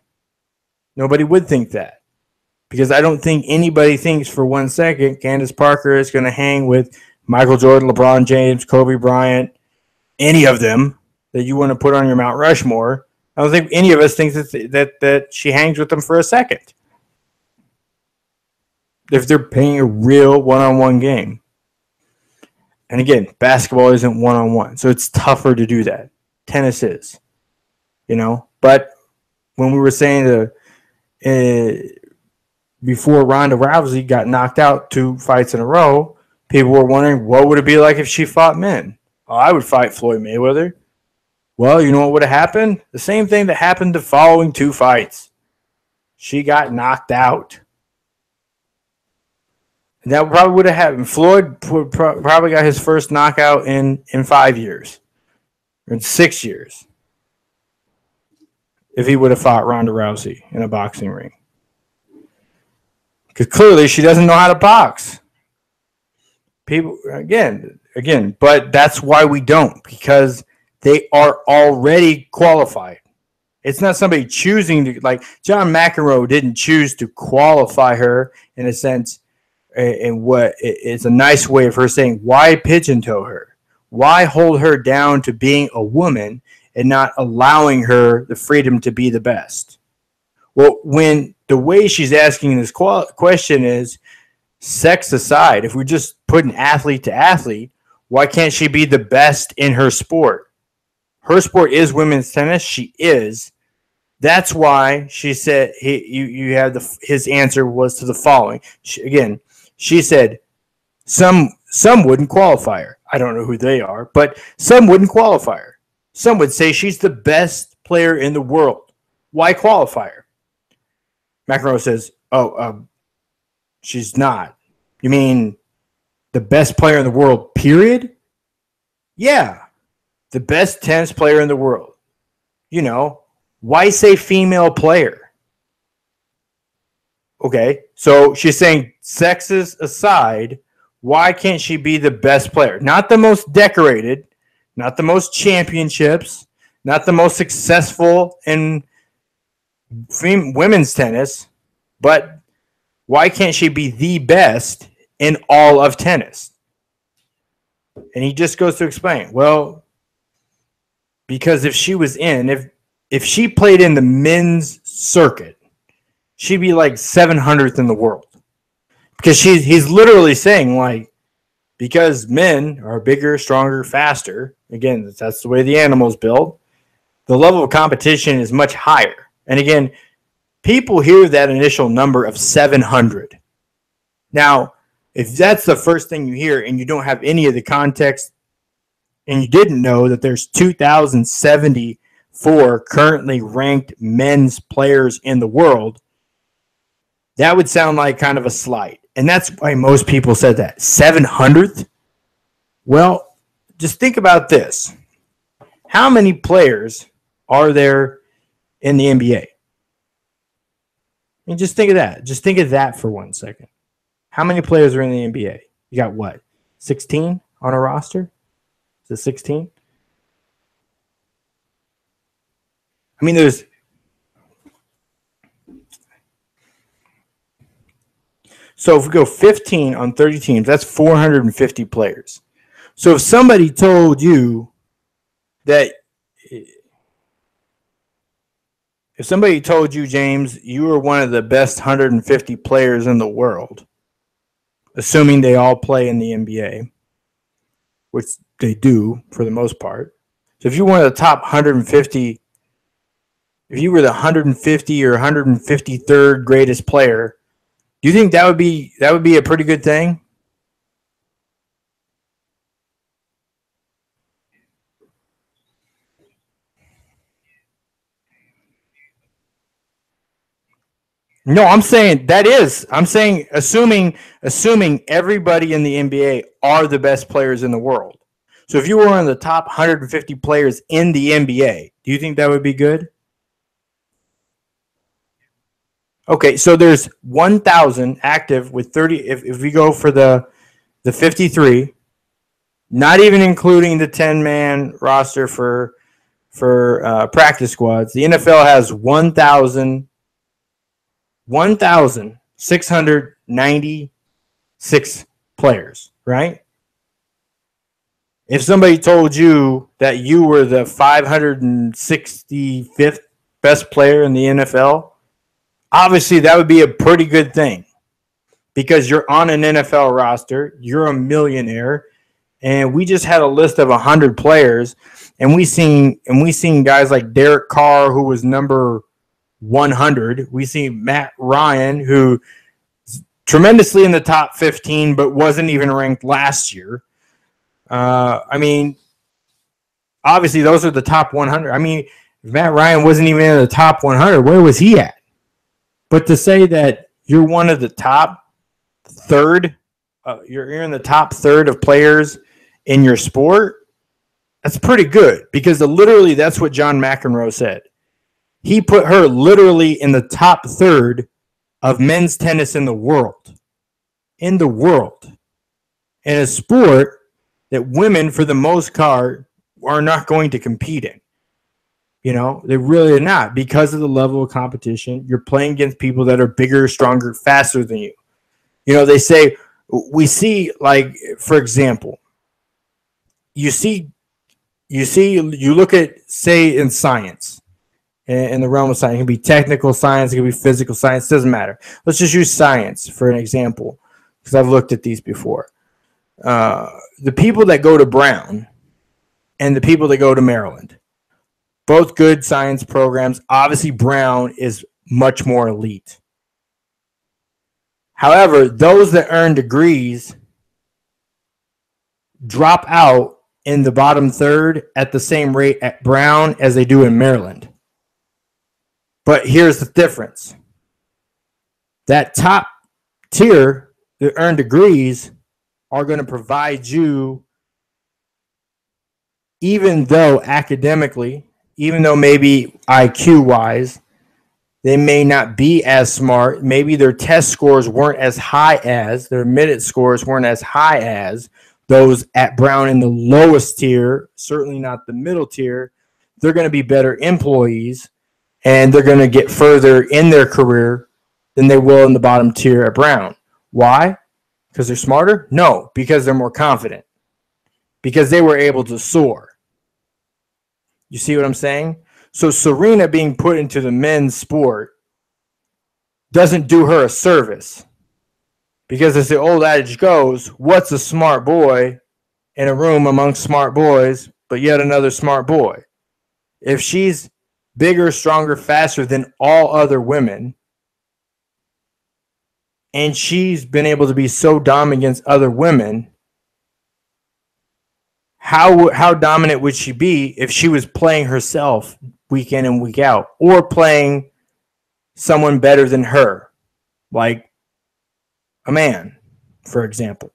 Nobody would think that. Because I don't think anybody thinks for 1 second Candace Parker is going to hang with Michael Jordan, LeBron James, Kobe Bryant, any of them that you want to put on your Mount Rushmore. I don't think any of us thinks that she hangs with them for a second. If they're playing a real one-on-one game. And again, basketball isn't one-on-one, so it's tougher to do that. Tennis is. You know? But when we were saying before Ronda Rousey got knocked out 2 fights in a row, people were wondering, what would it be like if she fought men? Oh, I would fight Floyd Mayweather. Well, you know what would have happened? The same thing that happened the following 2 fights. She got knocked out. And that probably would have happened. Floyd probably got his first knockout in 5 years. Or in 6 years. If he would have fought Ronda Rousey in a boxing ring. Because clearly she doesn't know how to box. People, again, but that's why we don't. Because they are already qualified. It's not somebody choosing to, like John McEnroe didn't choose to qualify her in a sense. And what it's a nice way of her saying, why pigeon-toe her? Why hold her down to being a woman and not allowing her the freedom to be the best? Well, when the way she's asking this question is, sex aside, if we just put an athlete to athlete, why can't she be the best in her sport? Her sport is women's tennis. She is. That's why she said you had his answer was to the following. She said some wouldn't qualify her. I don't know who they are, but some wouldn't qualify her. Some would say she's the best player in the world. Why qualify her? McEnroe says, she's not. You mean the best player in the world, period? Yeah, the best tennis player in the world. You know, why say female player? Okay, so she's saying sexes aside, why can't she be the best player? Not the most decorated, not the most championships, not the most successful in women's tennis, but why can't she be the best in all of tennis? And he just goes to explain, well, because if she was if she played in the men's circuit, she'd be like 700th in the world. Because he's literally saying, like, because men are bigger, stronger, faster, again, that's the way the animal's built, the level of competition is much higher. And again, people hear that initial number of 700. Now, if that's the first thing you hear and you don't have any of the context and you didn't know that there's 2,074 currently ranked men's players in the world, that would sound like kind of a slight. And that's why most people said that. 700th? Well, just think about this. How many players are there in the NBA? And just think of that. Just think of that for 1 second. How many players are in the NBA? You got what? 16 on a roster? Is it 16? I mean, there's so if we go 15 on 30 teams, that's 450 players. So if somebody told you that, if somebody told you, James, you were one of the best 150 players in the world, assuming they all play in the NBA, which they do for the most part. So if you're one of the top 150, if you were the 150 or 153rd greatest player, do you think that would be a pretty good thing? No, I'm saying that is. I'm saying assuming everybody in the NBA are the best players in the world. So if you were one of the top 150 players in the NBA, do you think that would be good? Okay, so there's 1,000 active with 30. If we go for the 53, not even including the 10-man roster for practice squads, the NFL has 1,696 players, right? If somebody told you that you were the 565th best player in the NFL, obviously that would be a pretty good thing because you're on an NFL roster, you're a millionaire, and we just had a list of 100 players, and we seen guys like Derek Carr, who was number 100. We see Matt Ryan, who tremendously in the top 15, but wasn't even ranked last year. I mean, obviously those are the top 100. I mean, if Matt Ryan wasn't even in the top 100, where was he at? But to say that you're one of the top third, you're in the top third of players in your sport, that's pretty good because literally that's what John McEnroe said. He put her literally in the top third of men's tennis in the world. In the world. In a sport that women, for the most part, are not going to compete in. You know, they really are not because of the level of competition. You're playing against people that are bigger, stronger, faster than you. You know, they say, we see, like, for example, you look at, say, in science, in the realm of science. It can be technical science, it can be physical science, doesn't matter. Let's just use science for an example, because I've looked at these before. The people that go to Brown and the people that go to Maryland, both good science programs. Obviously, Brown is much more elite. However, those that earn degrees drop out in the bottom third at the same rate at Brown as they do in Maryland. But here's the difference. That top tier that earn degrees are going to provide you, even though academically, even though maybe IQ-wise, they may not be as smart. Maybe their test scores weren't as high as, their minute scores weren't as high as those at Brown in the lowest tier, certainly not the middle tier. They're going to be better employees, and they're going to get further in their career than they will in the bottom tier at Brown. Why? Because they're smarter? No, because they're more confident. Because they were able to soar. You see what I'm saying? So Serena being put into the men's sport doesn't do her a service. Because as the old adage goes, what's a smart boy in a room amongst smart boys, but yet another smart boy? If she's bigger, stronger, faster than all other women, and she's been able to be so dominant against other women, how dominant would she be if she was playing herself week in and week out, or playing someone better than her, like a man, for example?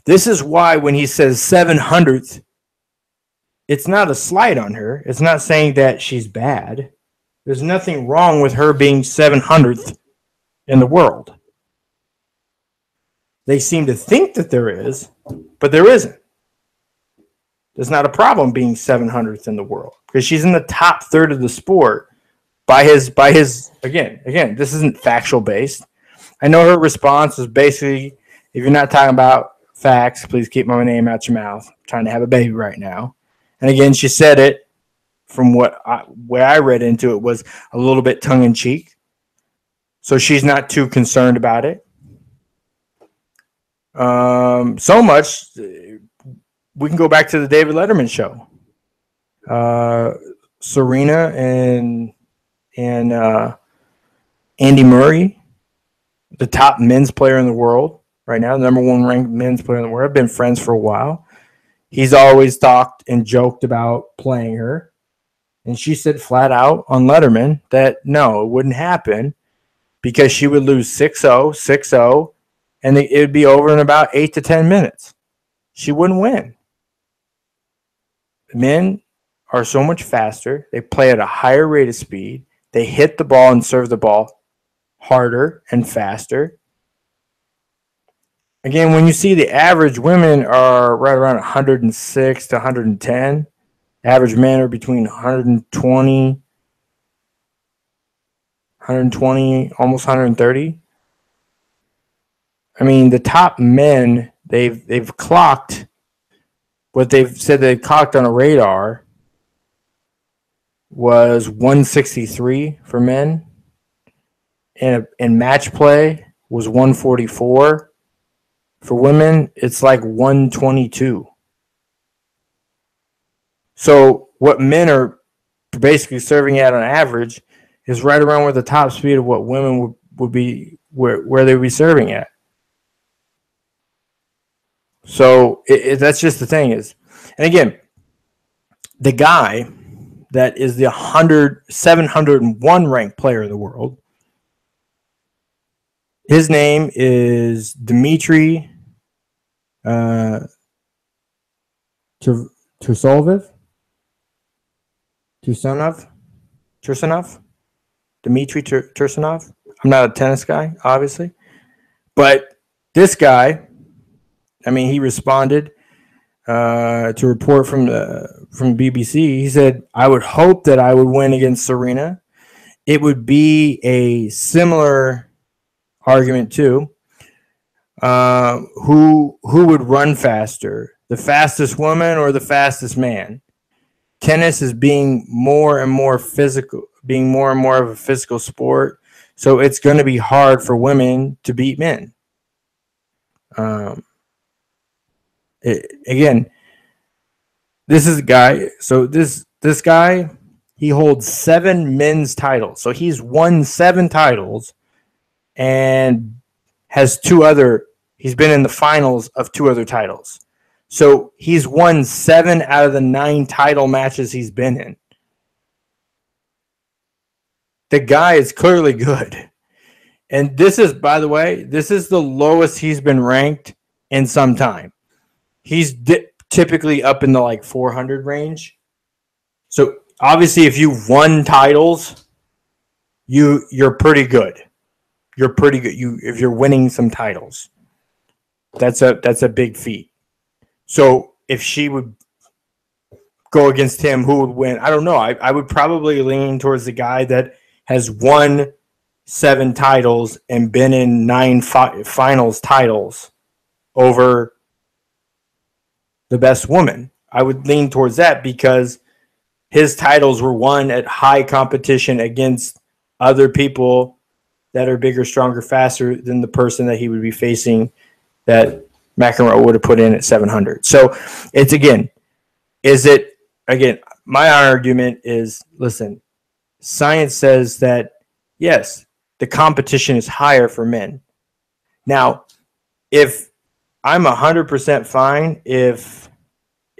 This is why when he says 700th, it's not a slight on her. It's not saying that she's bad. There's nothing wrong with her being 700th in the world. They seem to think that there is, but there isn't. There's not a problem being 700th in the world because she's in the top third of the sport by his again, this isn't factual based. I know her response was basically, if you're not talking about facts, please keep my name out your mouth. I'm trying to have a baby right now. And again, she said it from what I read into it was a little bit tongue in cheek. So she's not too concerned about it. So much, we can go back to the David Letterman show. Serena and Andy Murray, the top men's player in the world right now, the number one ranked men's player in the world, have been friends for a while. He's always talked and joked about playing her. And she said flat out on Letterman that no, it wouldn't happen because she would lose 6-0, 6-0, and it would be over in about 8 to 10 minutes. She wouldn't win. Men are so much faster. They play at a higher rate of speed. They hit the ball and serve the ball harder and faster. Again, when you see the average women are right around 106 to 110, average men are between 120, almost 130. I mean, the top men, they've clocked what they've said they clocked on a radar was 163 for men, and match play was 144. For women, it's like 122. So what men are basically serving at on average is right around where the top speed of what women would be, where they would be serving at. So that's just the thing is, and again, the guy that is the 701 ranked player in the world, his name is Dmitry Tursunov. Dmitry Tursunov. I'm not a tennis guy, obviously, but this guy, I mean, he responded to a report from BBC. He said, "I would hope that I would win against Serena. It would be a similar argument too. Who would run faster, the fastest woman or the fastest man? Tennis is being more and more physical, being more and more of a physical sport. So it's going to be hard for women to beat men." Again, this is a guy. So this guy, he holds 7 men's titles. So he's won 7 titles and has 2 other. He's been in the finals of 2 other titles. So he's won 7 out of the 9 title matches he's been in. The guy is clearly good. And this is, by the way, this is the lowest he's been ranked in some time. He's typically up in the like 400 range. So obviously, if you've won titles, you're pretty good. You're pretty good. If you're winning some titles, that's a big feat. So if she would go against him, who would win? I don't know. I would probably lean towards the guy that has won 7 titles and been in 9 finals titles over the best woman. I would lean towards that because his titles were won at high competition against other people that are bigger, stronger, faster than the person that he would be facing that McEnroe would have put in at 700. So it's my argument is, listen, science says that, yes, the competition is higher for men. Now, if I'm 100% fine if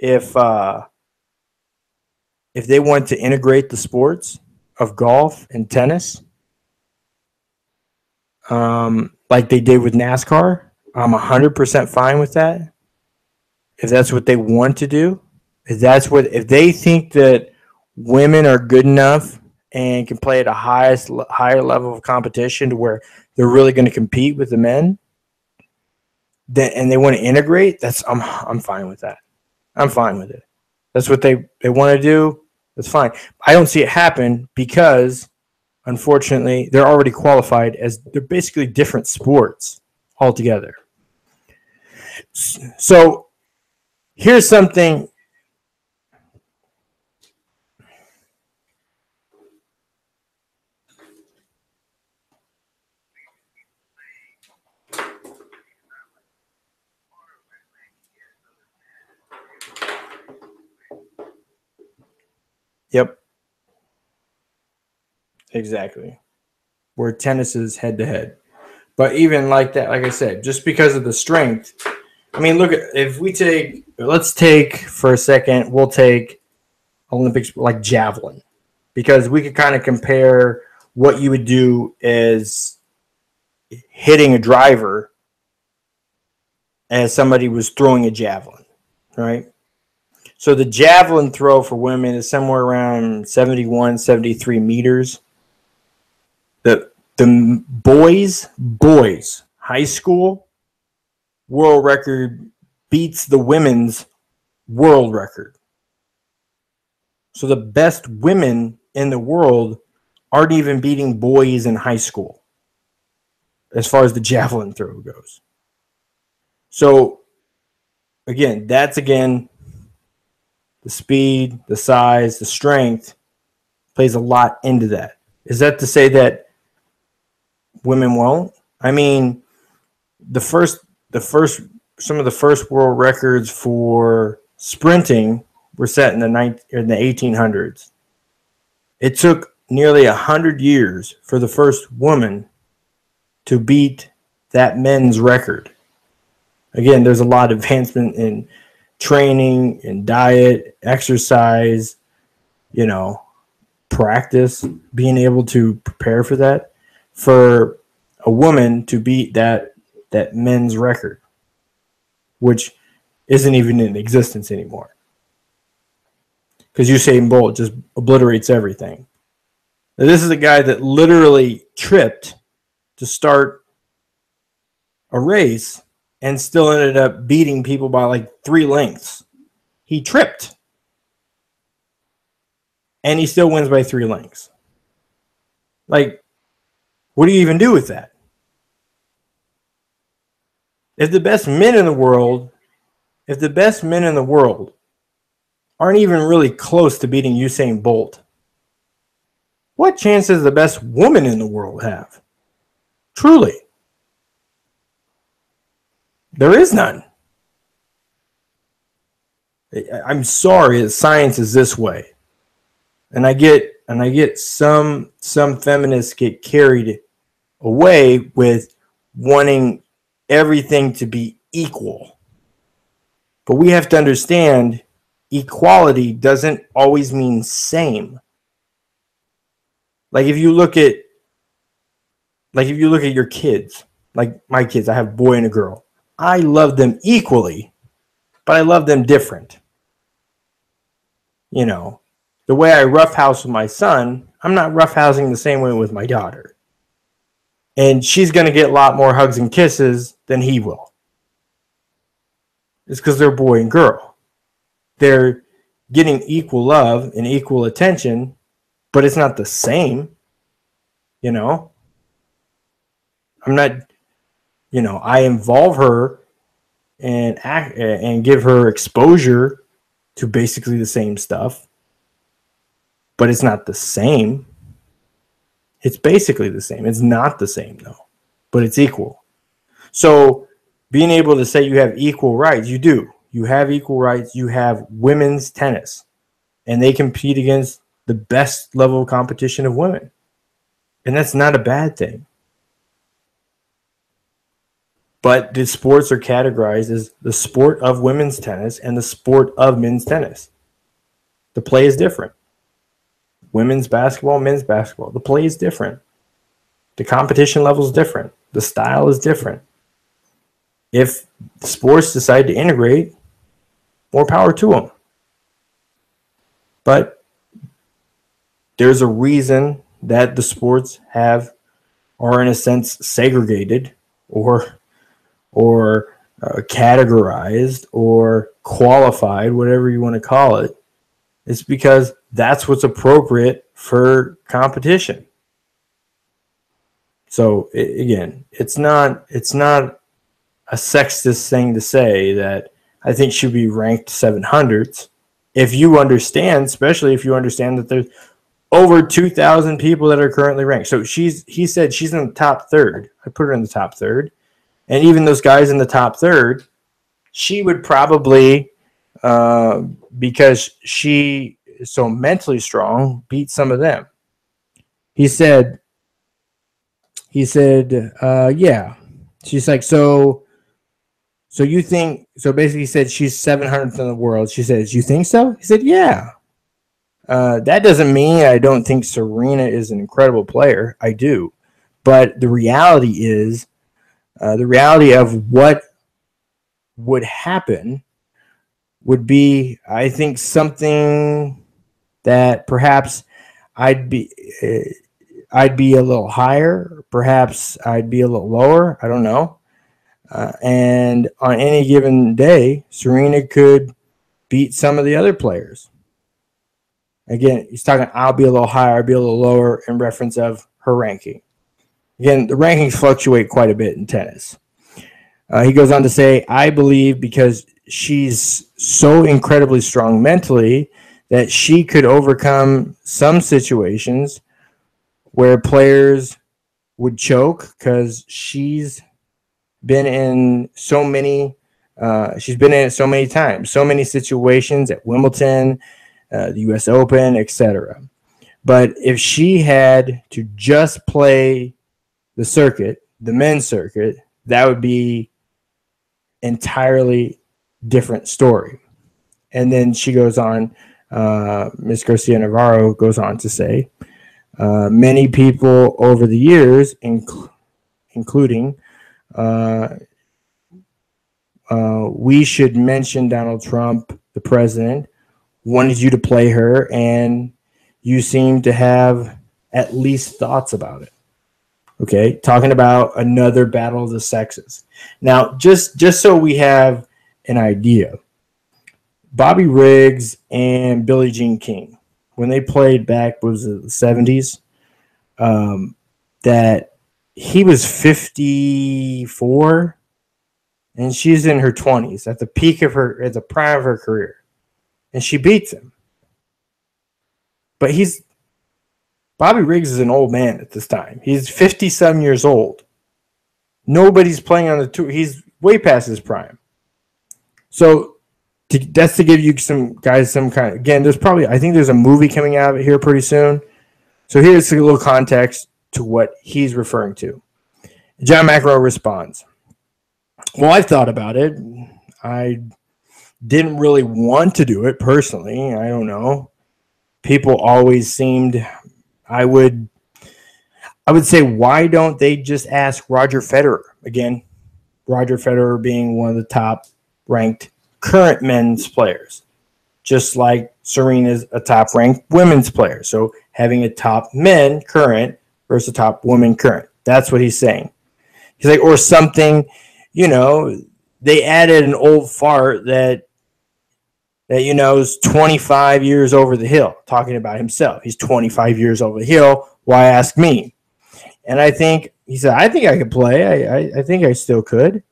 they want to integrate the sports of golf and tennis, like they did with NASCAR, I'm 100% fine with that. If that's what they want to do, if they think that women are good enough and can play at a higher level of competition to where they're really going to compete with the men, and they want to integrate, I'm fine with that. I'm fine with it. That's what they want to do. That's fine. I don't see it happen because, unfortunately, they're already qualified as they're basically different sports altogether. So here's something. Yep. Exactly. Where tennis is head to head. But even like that, like I said, just because of the strength, I mean, look, if we take, let's take for a second, we'll take Olympics like javelin, because we could kind of compare what you would do as hitting a driver as somebody was throwing a javelin, right? So the javelin throw for women is somewhere around 71, 73 meters. The boys high school world record beats the women's world record. So the best women in the world aren't even beating boys in high school as far as the javelin throw goes. So again, the speed, the size, the strength plays a lot into that. Is that to say that women won't? I mean, some of the first world records for sprinting were set in the 1800s. It took nearly 100 years for the first woman to beat that men's record. Again, there's a lot of advancement in training and diet, exercise, practice, being able to prepare for that. For a woman to beat that men's record, which isn't even in existence anymore, because Usain Bolt just obliterates everything. Now, this is a guy that literally tripped to start a race and still ended up beating people by like 3 lengths. He tripped, and he still wins by 3 lengths. Like, what do you even do with that? If the best men in the world aren't even really close to beating Usain Bolt, what chance does the best woman in the world have? Truly. There is none. I'm sorry that science is this way. And I get some feminists get carried away with wanting everything to be equal. But we have to understand equality doesn't always mean same. Like if you look at your kids, like my kids, I have a boy and a girl. I love them equally, but I love them different. The way I roughhouse with my son, I'm not roughhousing the same way with my daughter. And she's going to get a lot more hugs and kisses than he will. It's because they're boy and girl. They're getting equal love and equal attention, but it's not the same. I'm not, I involve her and give her exposure to basically the same stuff, but it's not the same. It's basically the same. It's not the same, though, but it's equal. So being able to say you have equal rights, you do. You have equal rights. You have women's tennis, and they compete against the best level of competition of women. And that's not a bad thing. But the sports are categorized as the sport of women's tennis and the sport of men's tennis. The play is different. Women's basketball, men's basketball. The play is different. The competition level is different. The style is different. If sports decide to integrate, more power to them. But there's a reason that the sports are in a sense segregated or categorized or qualified, whatever you want to call it, It's because that's what's appropriate for competition. So again, it's not a sexist thing to say that I think she'd be ranked 700s. If you understand, especially if you understand that there's over 2,000 people that are currently ranked. So he said she's in the top third. I put her in the top third. And even those guys in the top third, she would probably, because she is so mentally strong, beat some of them. He said, yeah. She's like, so you think, so basically he said she's 700th in the world. She says, you think so? He said, yeah. That doesn't mean I don't think Serena is an incredible player. I do. But the reality is, the reality of what would happen would be, I think, something that perhaps I'd be a little higher. Perhaps I'd be a little lower. I don't know. And on any given day, Serena could beat some of the other players. Again, he's talking, I'll be a little higher, I'll be a little lower in reference of her ranking. Again, the rankings fluctuate quite a bit in tennis. He goes on to say, I believe because she's so incredibly strong mentally that she could overcome some situations where players would choke because she's been in so many times, so many situations at Wimbledon, the U.S. Open, etc. But if she had to just play the circuit, the men's circuit, that would be entirely different story. And then she goes on, Miss Garcia-Navarro goes on to say, many people over the years, including, we should mention Donald Trump, the president, wanted you to play her, and you seem to have at least thoughts about it. Okay, talking about another battle of the sexes. Now, just so we have an idea, Bobby Riggs and Billie Jean King, when they played back, was it the 70s, that he was 54 and she's in her 20s at the peak of her, at the prime of her career. And she beats him. But Bobby Riggs is an old man at this time. He's 50-some years old. Nobody's playing on the tour. He's way past his prime. So that's to give you some guys some kind of, again, I think there's a movie coming out of it here pretty soon. So here's a little context to what he's referring to. John McEnroe responds, well, I've thought about it. I didn't really want to do it personally. I don't know. People always seemed, I would say, why don't they just ask Roger Federer? Again, Roger Federer being one of the top ranked current men's players, just like Serena's a top ranked women's player. So having a top men current versus a top woman current. That's what he's saying. He's like, or something, they added an old fart that is 25 years over the hill, talking about himself. He's 25 years over the hill. Why ask me? And he said, I think I could play. I think I still could.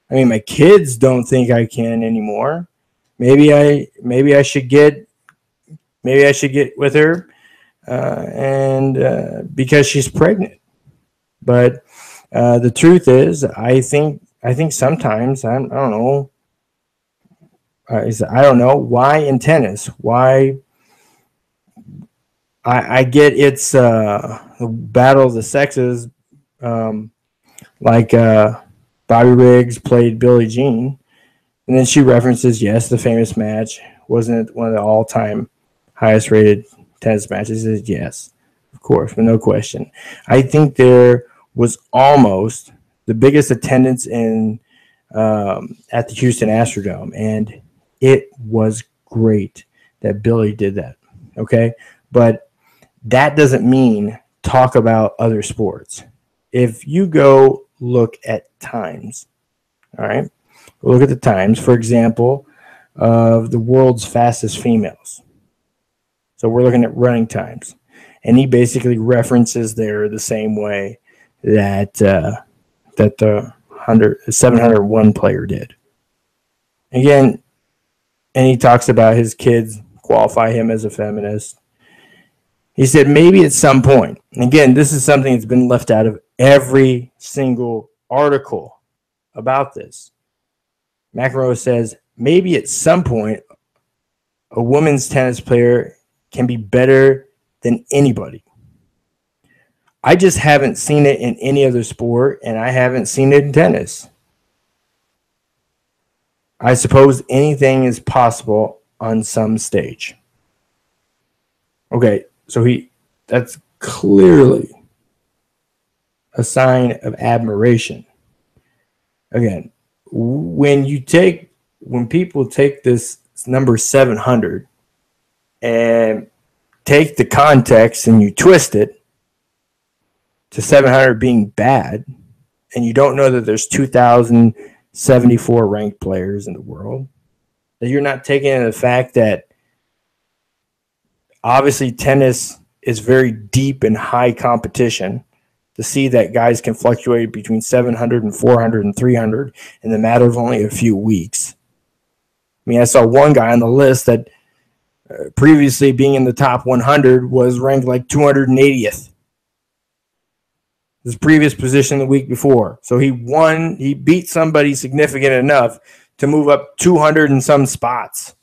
I mean, my kids don't think I can anymore. Maybe I should get with her, and because she's pregnant. But the truth is, I think sometimes, I don't know. I don't know why in tennis. Why? I get it's the battle of the sexes, like Bobby Riggs played Billie Jean, and then she references, yes, the famous match. Wasn't it one of the all-time highest rated tennis matches? He says, yes, of course, but no question. I think there was almost the biggest attendance in at the Houston Astrodome, and it was great that Billie did that. Okay, but that doesn't mean talk about other sports. If you go look at times, all right, look at the times, for example, of the world's fastest females. So we're looking at running times. And he basically references there the same way that that the 701 player did. Again, and he talks about his kids qualify him as a feminist. He said maybe at some point, and again, this is something that's been left out of every single article about this. McEnroe says maybe at some point a women's tennis player can be better than anybody. I just haven't seen it in any other sport, and I haven't seen it in tennis. I suppose anything is possible on some stage. Okay, so that's clearly a sign of admiration. Again, when people take this number 700 and take the context and you twist it to 700 being bad, and you don't know that there's 2,074 ranked players in the world, that you're not taking into the fact that obviously tennis is very deep and high competition, to see that guys can fluctuate between 700 and 400 and 300 in the matter of only a few weeks. I mean, I saw one guy on the list that previously being in the top 100 was ranked like 280th. His previous position the week before. So he beat somebody significant enough to move up 200 and some spots.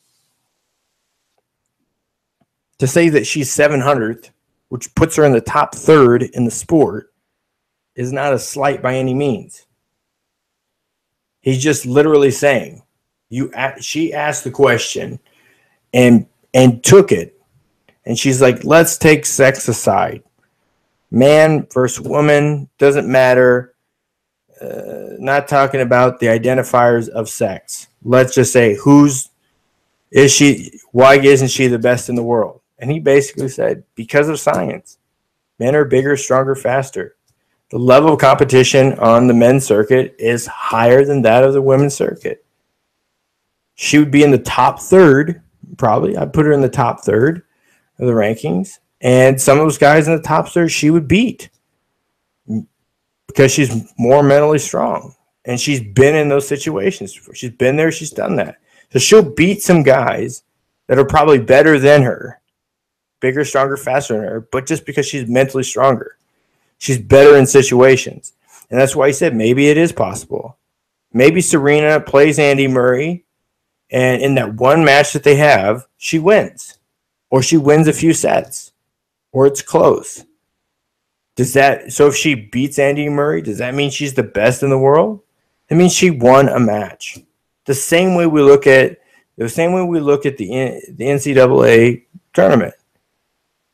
To say that she's 700th, which puts her in the top third in the sport, is not a slight by any means. He's just literally saying, she asked the question and took it, and she's like, let's take sex aside. Man versus woman, doesn't matter. Not talking about the identifiers of sex. Let's just say, why isn't she the best in the world? And he basically said, because of science. Men are bigger, stronger, faster. The level of competition on the men's circuit is higher than that of the women's circuit. She would be in the top third, probably. I'd put her in the top third of the rankings. And some of those guys in the top third she would beat because she's more mentally strong. And she's been in those situations before. She's been there. She's done that. So she'll beat some guys that are probably better than her, bigger, stronger, faster than her, but just because she's mentally stronger. She's better in situations. And that's why he said maybe it is possible. Maybe Serena plays Andy Murray, and in that one match that they have, she wins. Or she wins a few sets. Or it's close. So if she beats Andy Murray, does that mean she's the best in the world? That means she won a match. The same way we look at the NCAA tournament.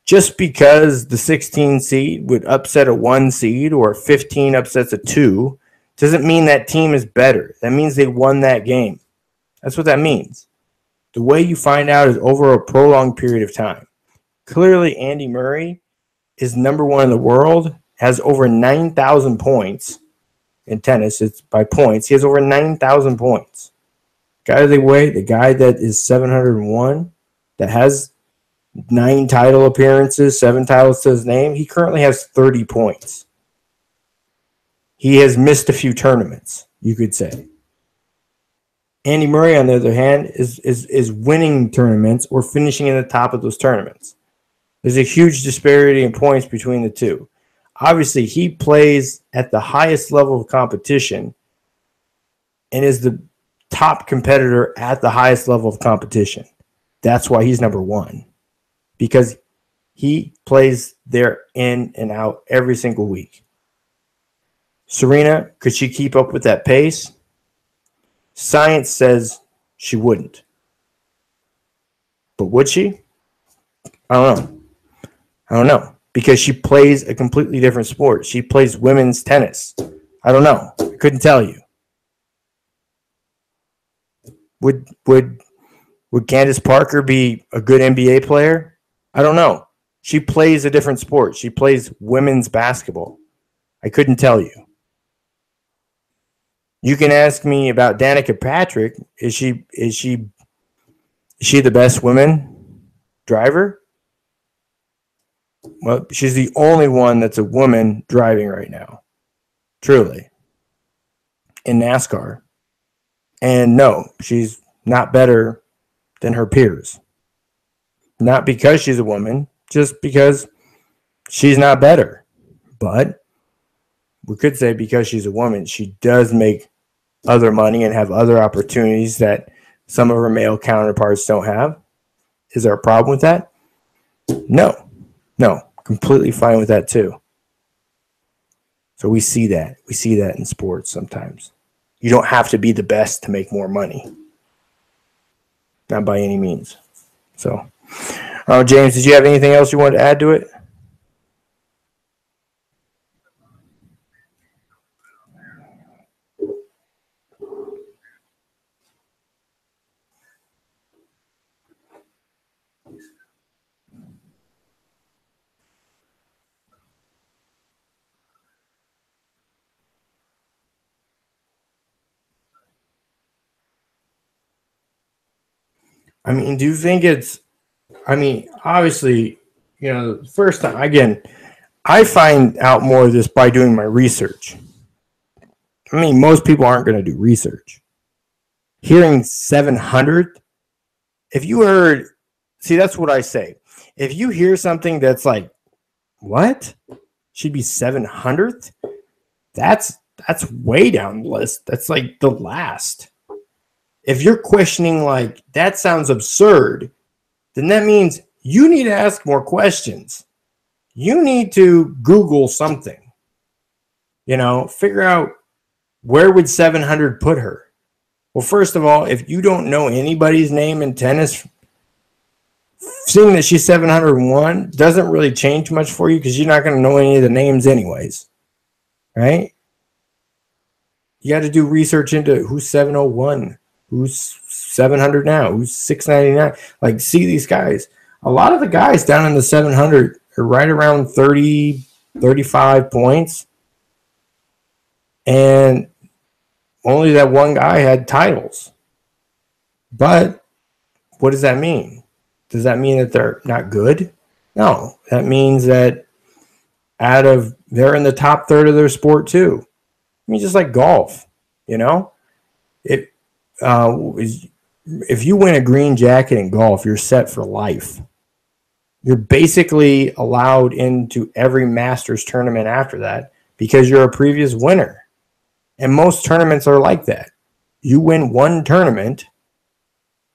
Just because the 16 seed would upset a 1 seed or 15 upsets a 2 doesn't mean that team is better. That means they won that game. That's what that means. The way you find out is over a prolonged period of time. Clearly, Andy Murray is number 1 in the world, has over 9,000 points in tennis. It's by points. He has over 9,000 points. The guy that is 701, that has 9 title appearances, 7 titles to his name, he currently has 30 points. He has missed a few tournaments, you could say. Andy Murray, on the other hand, is winning tournaments or finishing in the top of those tournaments. There's a huge disparity in points between the two. Obviously, he plays at the highest level of competition and is the top competitor at the highest level of competition. That's why he's number 1. Because he plays there in and out every single week. Serena, could she keep up with that pace? Science says she wouldn't. But would she? I don't know. Because she plays a completely different sport. She plays women's tennis. I don't know. I couldn't tell you. Would Candace Parker be a good NBA player? I don't know. She plays a different sport. She plays women's basketball. I couldn't tell you. You can ask me about Danica Patrick. Is she the best women driver? Well, she's the only one that's a woman driving right now, truly, in NASCAR. And no, she's not better than her peers. Not because she's a woman, just because she's not better. But we could say because she's a woman, she does make other money and have other opportunities that some of her male counterparts don't have. Is there a problem with that? No. No. Completely fine with that too. So we see that. We see that in sports sometimes. You don't have to be the best to make more money. Not by any means. So, James, did you have anything else you wanted to add to it? I mean, do you think it's, obviously, first time, again, I find out more of this by doing my research. I mean, most people aren't going to do research. Hearing 700, if you heard, see, that's what I say. If you hear something that's like, what? Should be 700th? That's way down the list. That's like the last. If you're questioning like that sounds absurd, then that means you need to ask more questions. You need to Google something. Figure out where would 700 put her. Well, first of all, if you don't know anybody's name in tennis, seeing that she's 701 doesn't really change much for you because you're not going to know any of the names anyways, right? You got to do research into who's 701, who's 700 now, who's 699. Like, see these guys. A lot of the guys down in the 700 are right around 30, 35 points. And only that one guy had titles. But what does that mean? Does that mean that they're not good? No. That means that they're in the top third of their sport too. I mean, just like golf, if you win a green jacket in golf, you're set for life. You're basically allowed into every Masters tournament after that because you're a previous winner. And most tournaments are like that. You win one tournament,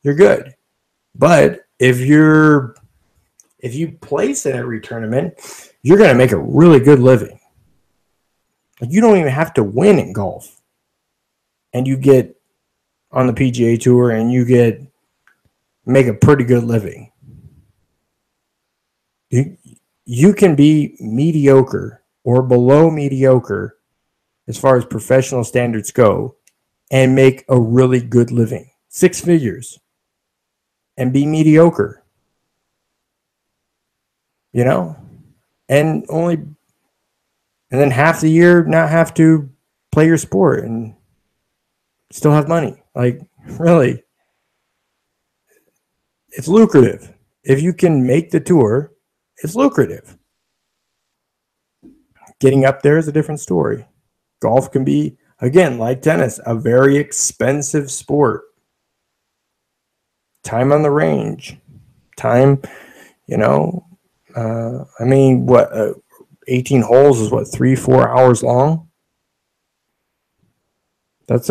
you're good. But if you place in every tournament, you're going to make a really good living. You don't even have to win in golf. And you get on the PGA Tour and make a pretty good living. You can be mediocre or below mediocre as far as professional standards go and make a really good living. 6 figures. And be mediocre. And then half the year not have to play your sport and still have money. Like, really, it's lucrative. If you can make the tour, it's lucrative. Getting up there is a different story. Golf can be, again, like tennis, a very expensive sport. Time on the range. Time, 18 holes is 3-4 hours long? That's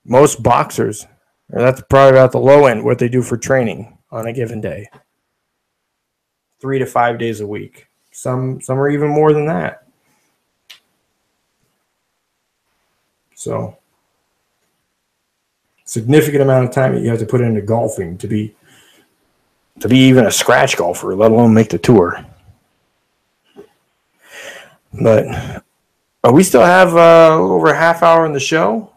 most boxers, or that's probably about the low end, what they do for training on a given day. 3 to 5 days a week. Some are even more than that. So, significant amount of time that you have to put into golfing to be even a scratch golfer, let alone make the tour. But we still have over a half hour in the show.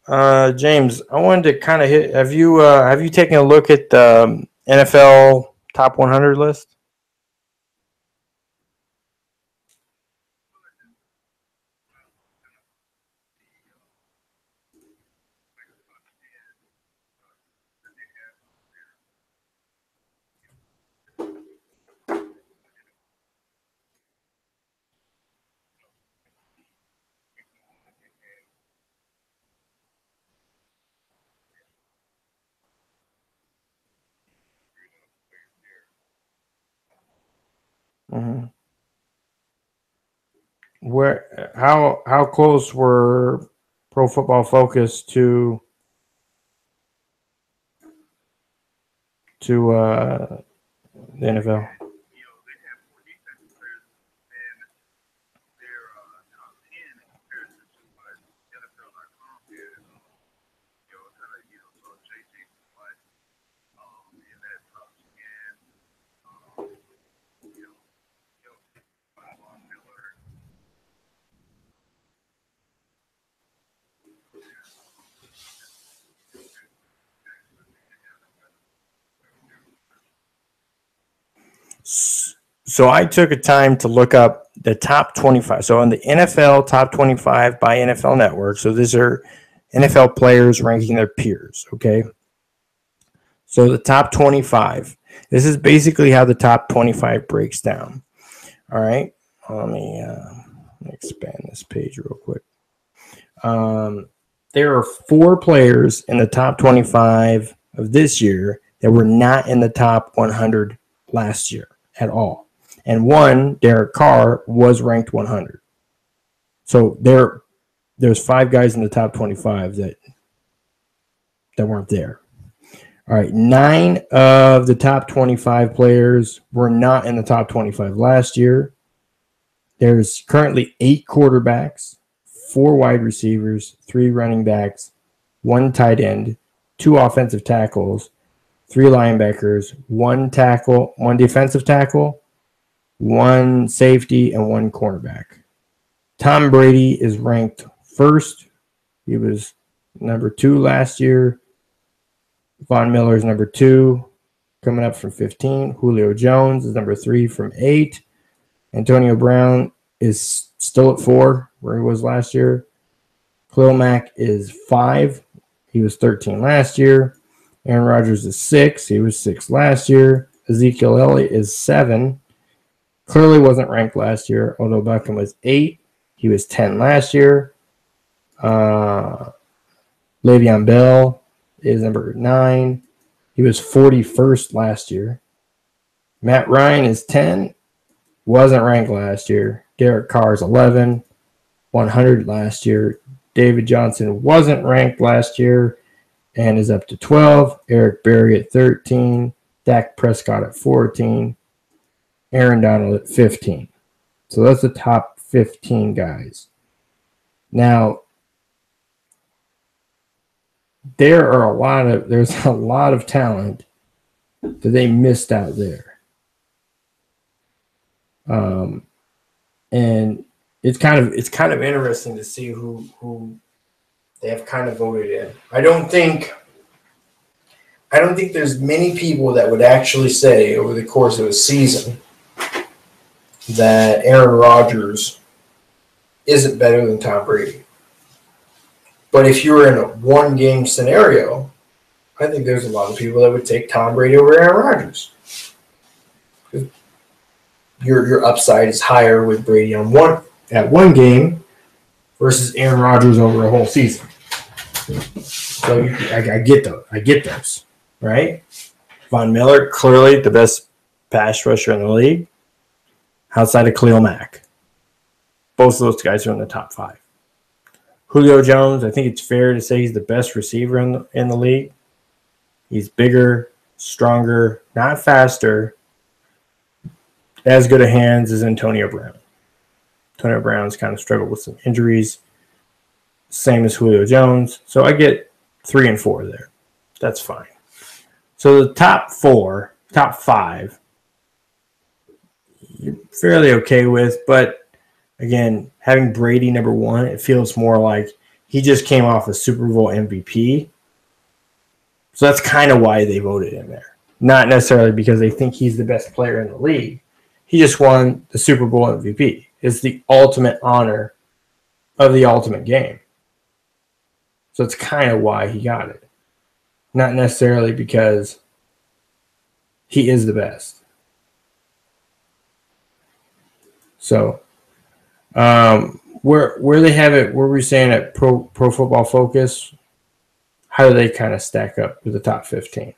James, I wanted to kind of hit. Have you taken a look at the NFL top 100 list? Mm-hmm. How close were Pro Football Focus to the NFL? So I took a time to look up the top 25. So on the NFL top 25 by NFL Network. So these are NFL players ranking their peers. Okay. So the top 25. This is basically how the top 25 breaks down. All right. Let me expand this page real quick. There are 4 players in the top 25 of this year that were not in the top 100 last year at all. And one, Derek Carr, was ranked 100. So there's 5 guys in the top 25 that weren't there. All right, 9 of the top 25 players were not in the top 25 last year. There's currently 8 quarterbacks, 4 wide receivers, 3 running backs, 1 tight end, 2 offensive tackles, 3 linebackers, 1 tackle, 1 defensive tackle, 1 safety, and 1 cornerback. Tom Brady is ranked first. He was number 2 last year. Von Miller is number 2, coming up from 15. Julio Jones is number 3 from 8. Antonio Brown is still at 4, where he was last year. Khalil Mack is 5. He was 13 last year. Aaron Rodgers is 6. He was 6 last year. Ezekiel Elliott is 7. Clearly wasn't ranked last year. Odell Beckham was 8. He was 10 last year. Le'Veon Bell is number 9. He was 41st last year. Matt Ryan is 10. Wasn't ranked last year. Derek Carr is 11. 100 last year. David Johnson wasn't ranked last year and is up to 12. Eric Berry at 13. Dak Prescott at 14. Aaron Donald at 15. So that's the top 15 guys. Now, there's a lot of talent that they missed out there. And it's kind of interesting to see who they have kind of voted in. I don't think there's many people that would actually say over the course of a season that Aaron Rodgers isn't better than Tom Brady. But if you were in a one-game scenario, I think there's a lot of people that would take Tom Brady over Aaron Rodgers. Your upside is higher with Brady on one game versus Aaron Rodgers over a whole season. So I get those, right? Von Miller, clearly the best pass rusher in the league, outside of Khalil Mack. Both of those guys are in the top 5. Julio Jones, I think it's fair to say he's the best receiver in the league. He's bigger, stronger, not faster, as good a hands as Antonio Brown. Antonio Brown's kind of struggled with some injuries, same as Julio Jones. So I get 3 and 4 there. That's fine. So the top 5, you're fairly okay with, but again, having Brady number 1, it feels more like he just came off a Super Bowl MVP. So that's kind of why they voted him there. Not necessarily because they think he's the best player in the league. He just won the Super Bowl MVP. It's the ultimate honor of the ultimate game. So it's kind of why he got it. Not necessarily because he is the best. So where they have it, where we're saying at Pro Football Focus, how do they kind of stack up with the top 15?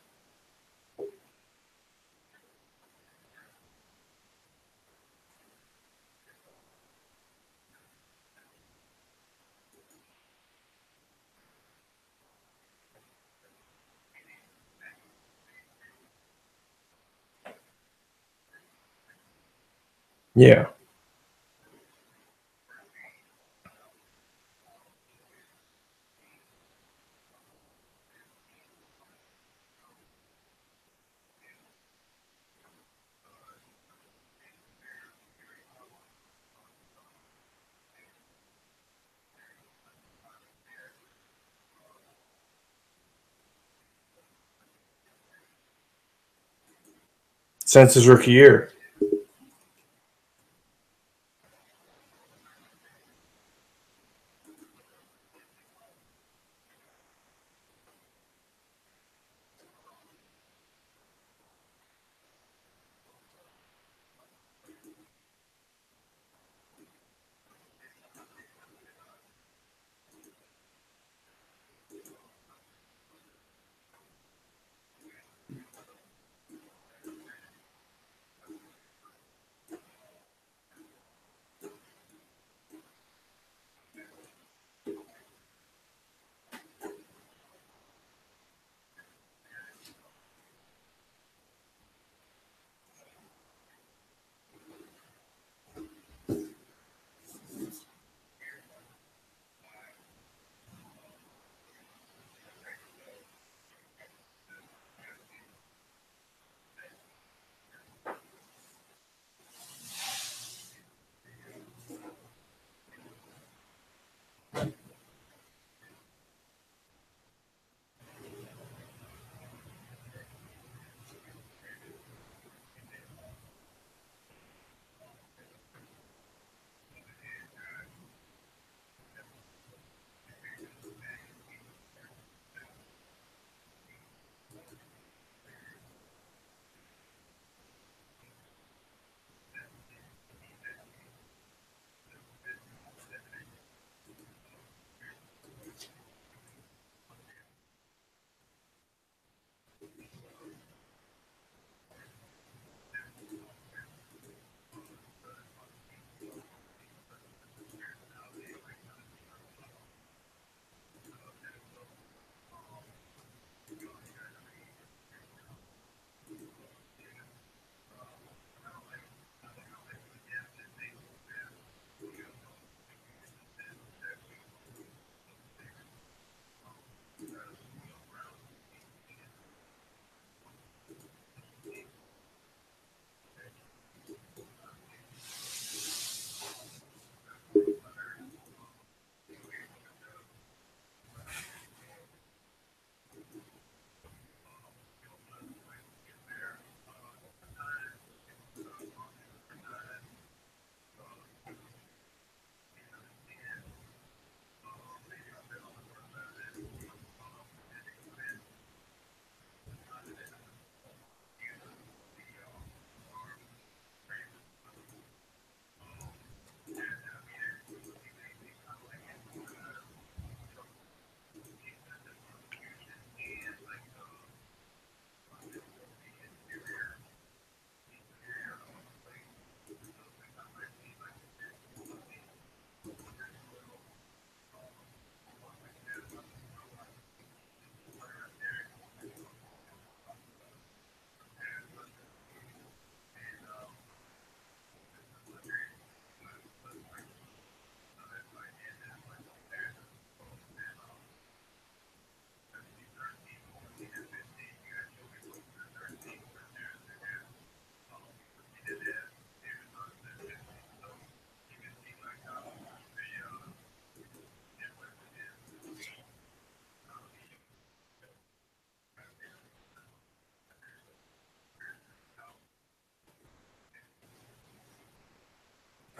Yeah. Since his rookie year.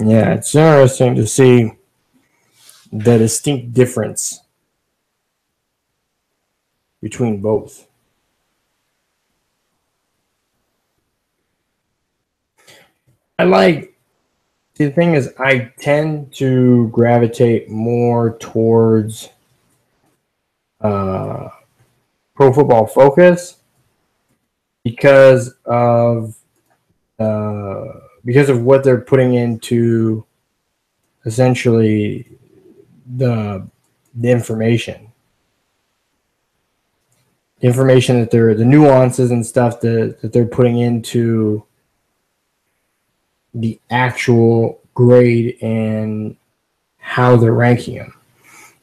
Yeah, it's interesting to see the distinct difference between both. I like the thing is I tend to gravitate more towards uh, Pro Football Focus because of uh, because of what they're putting into essentially the the information, that they're the nuances and stuff that they're putting into the actual grade and how they're ranking them.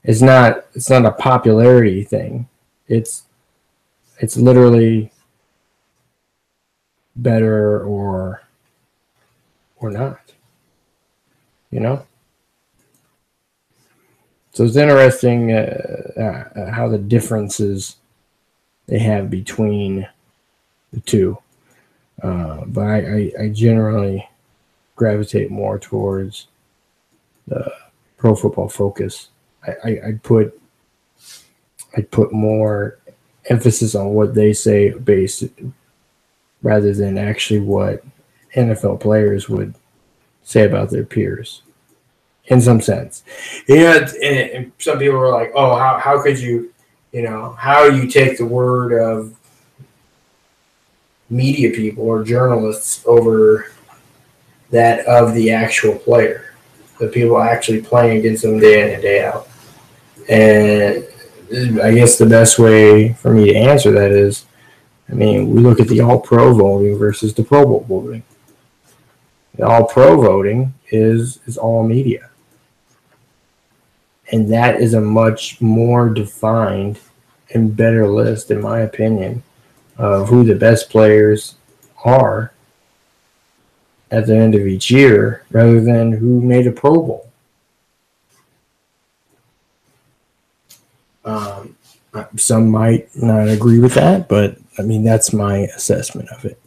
It's not a popularity thing. It's literally better or not, you know? So it's interesting how the differences they have between the two. But I generally gravitate more towards the Pro Football Focus. I'd put more emphasis on what they say based rather than actually what NFL players would say about their peers. In some sense, and some people were like, "Oh, how could you, how do you take the word of media people or journalists over that of the actual player, the people actually playing against them day in and day out?" And I guess the best way for me to answer that is, we look at the All-Pro voting versus the Pro Bowl voting. The All-Pro voting is all media. And that is a much more defined and better list, in my opinion, of who the best players are at the end of each year rather than who made a Pro Bowl. Some might not agree with that, but that's my assessment of it.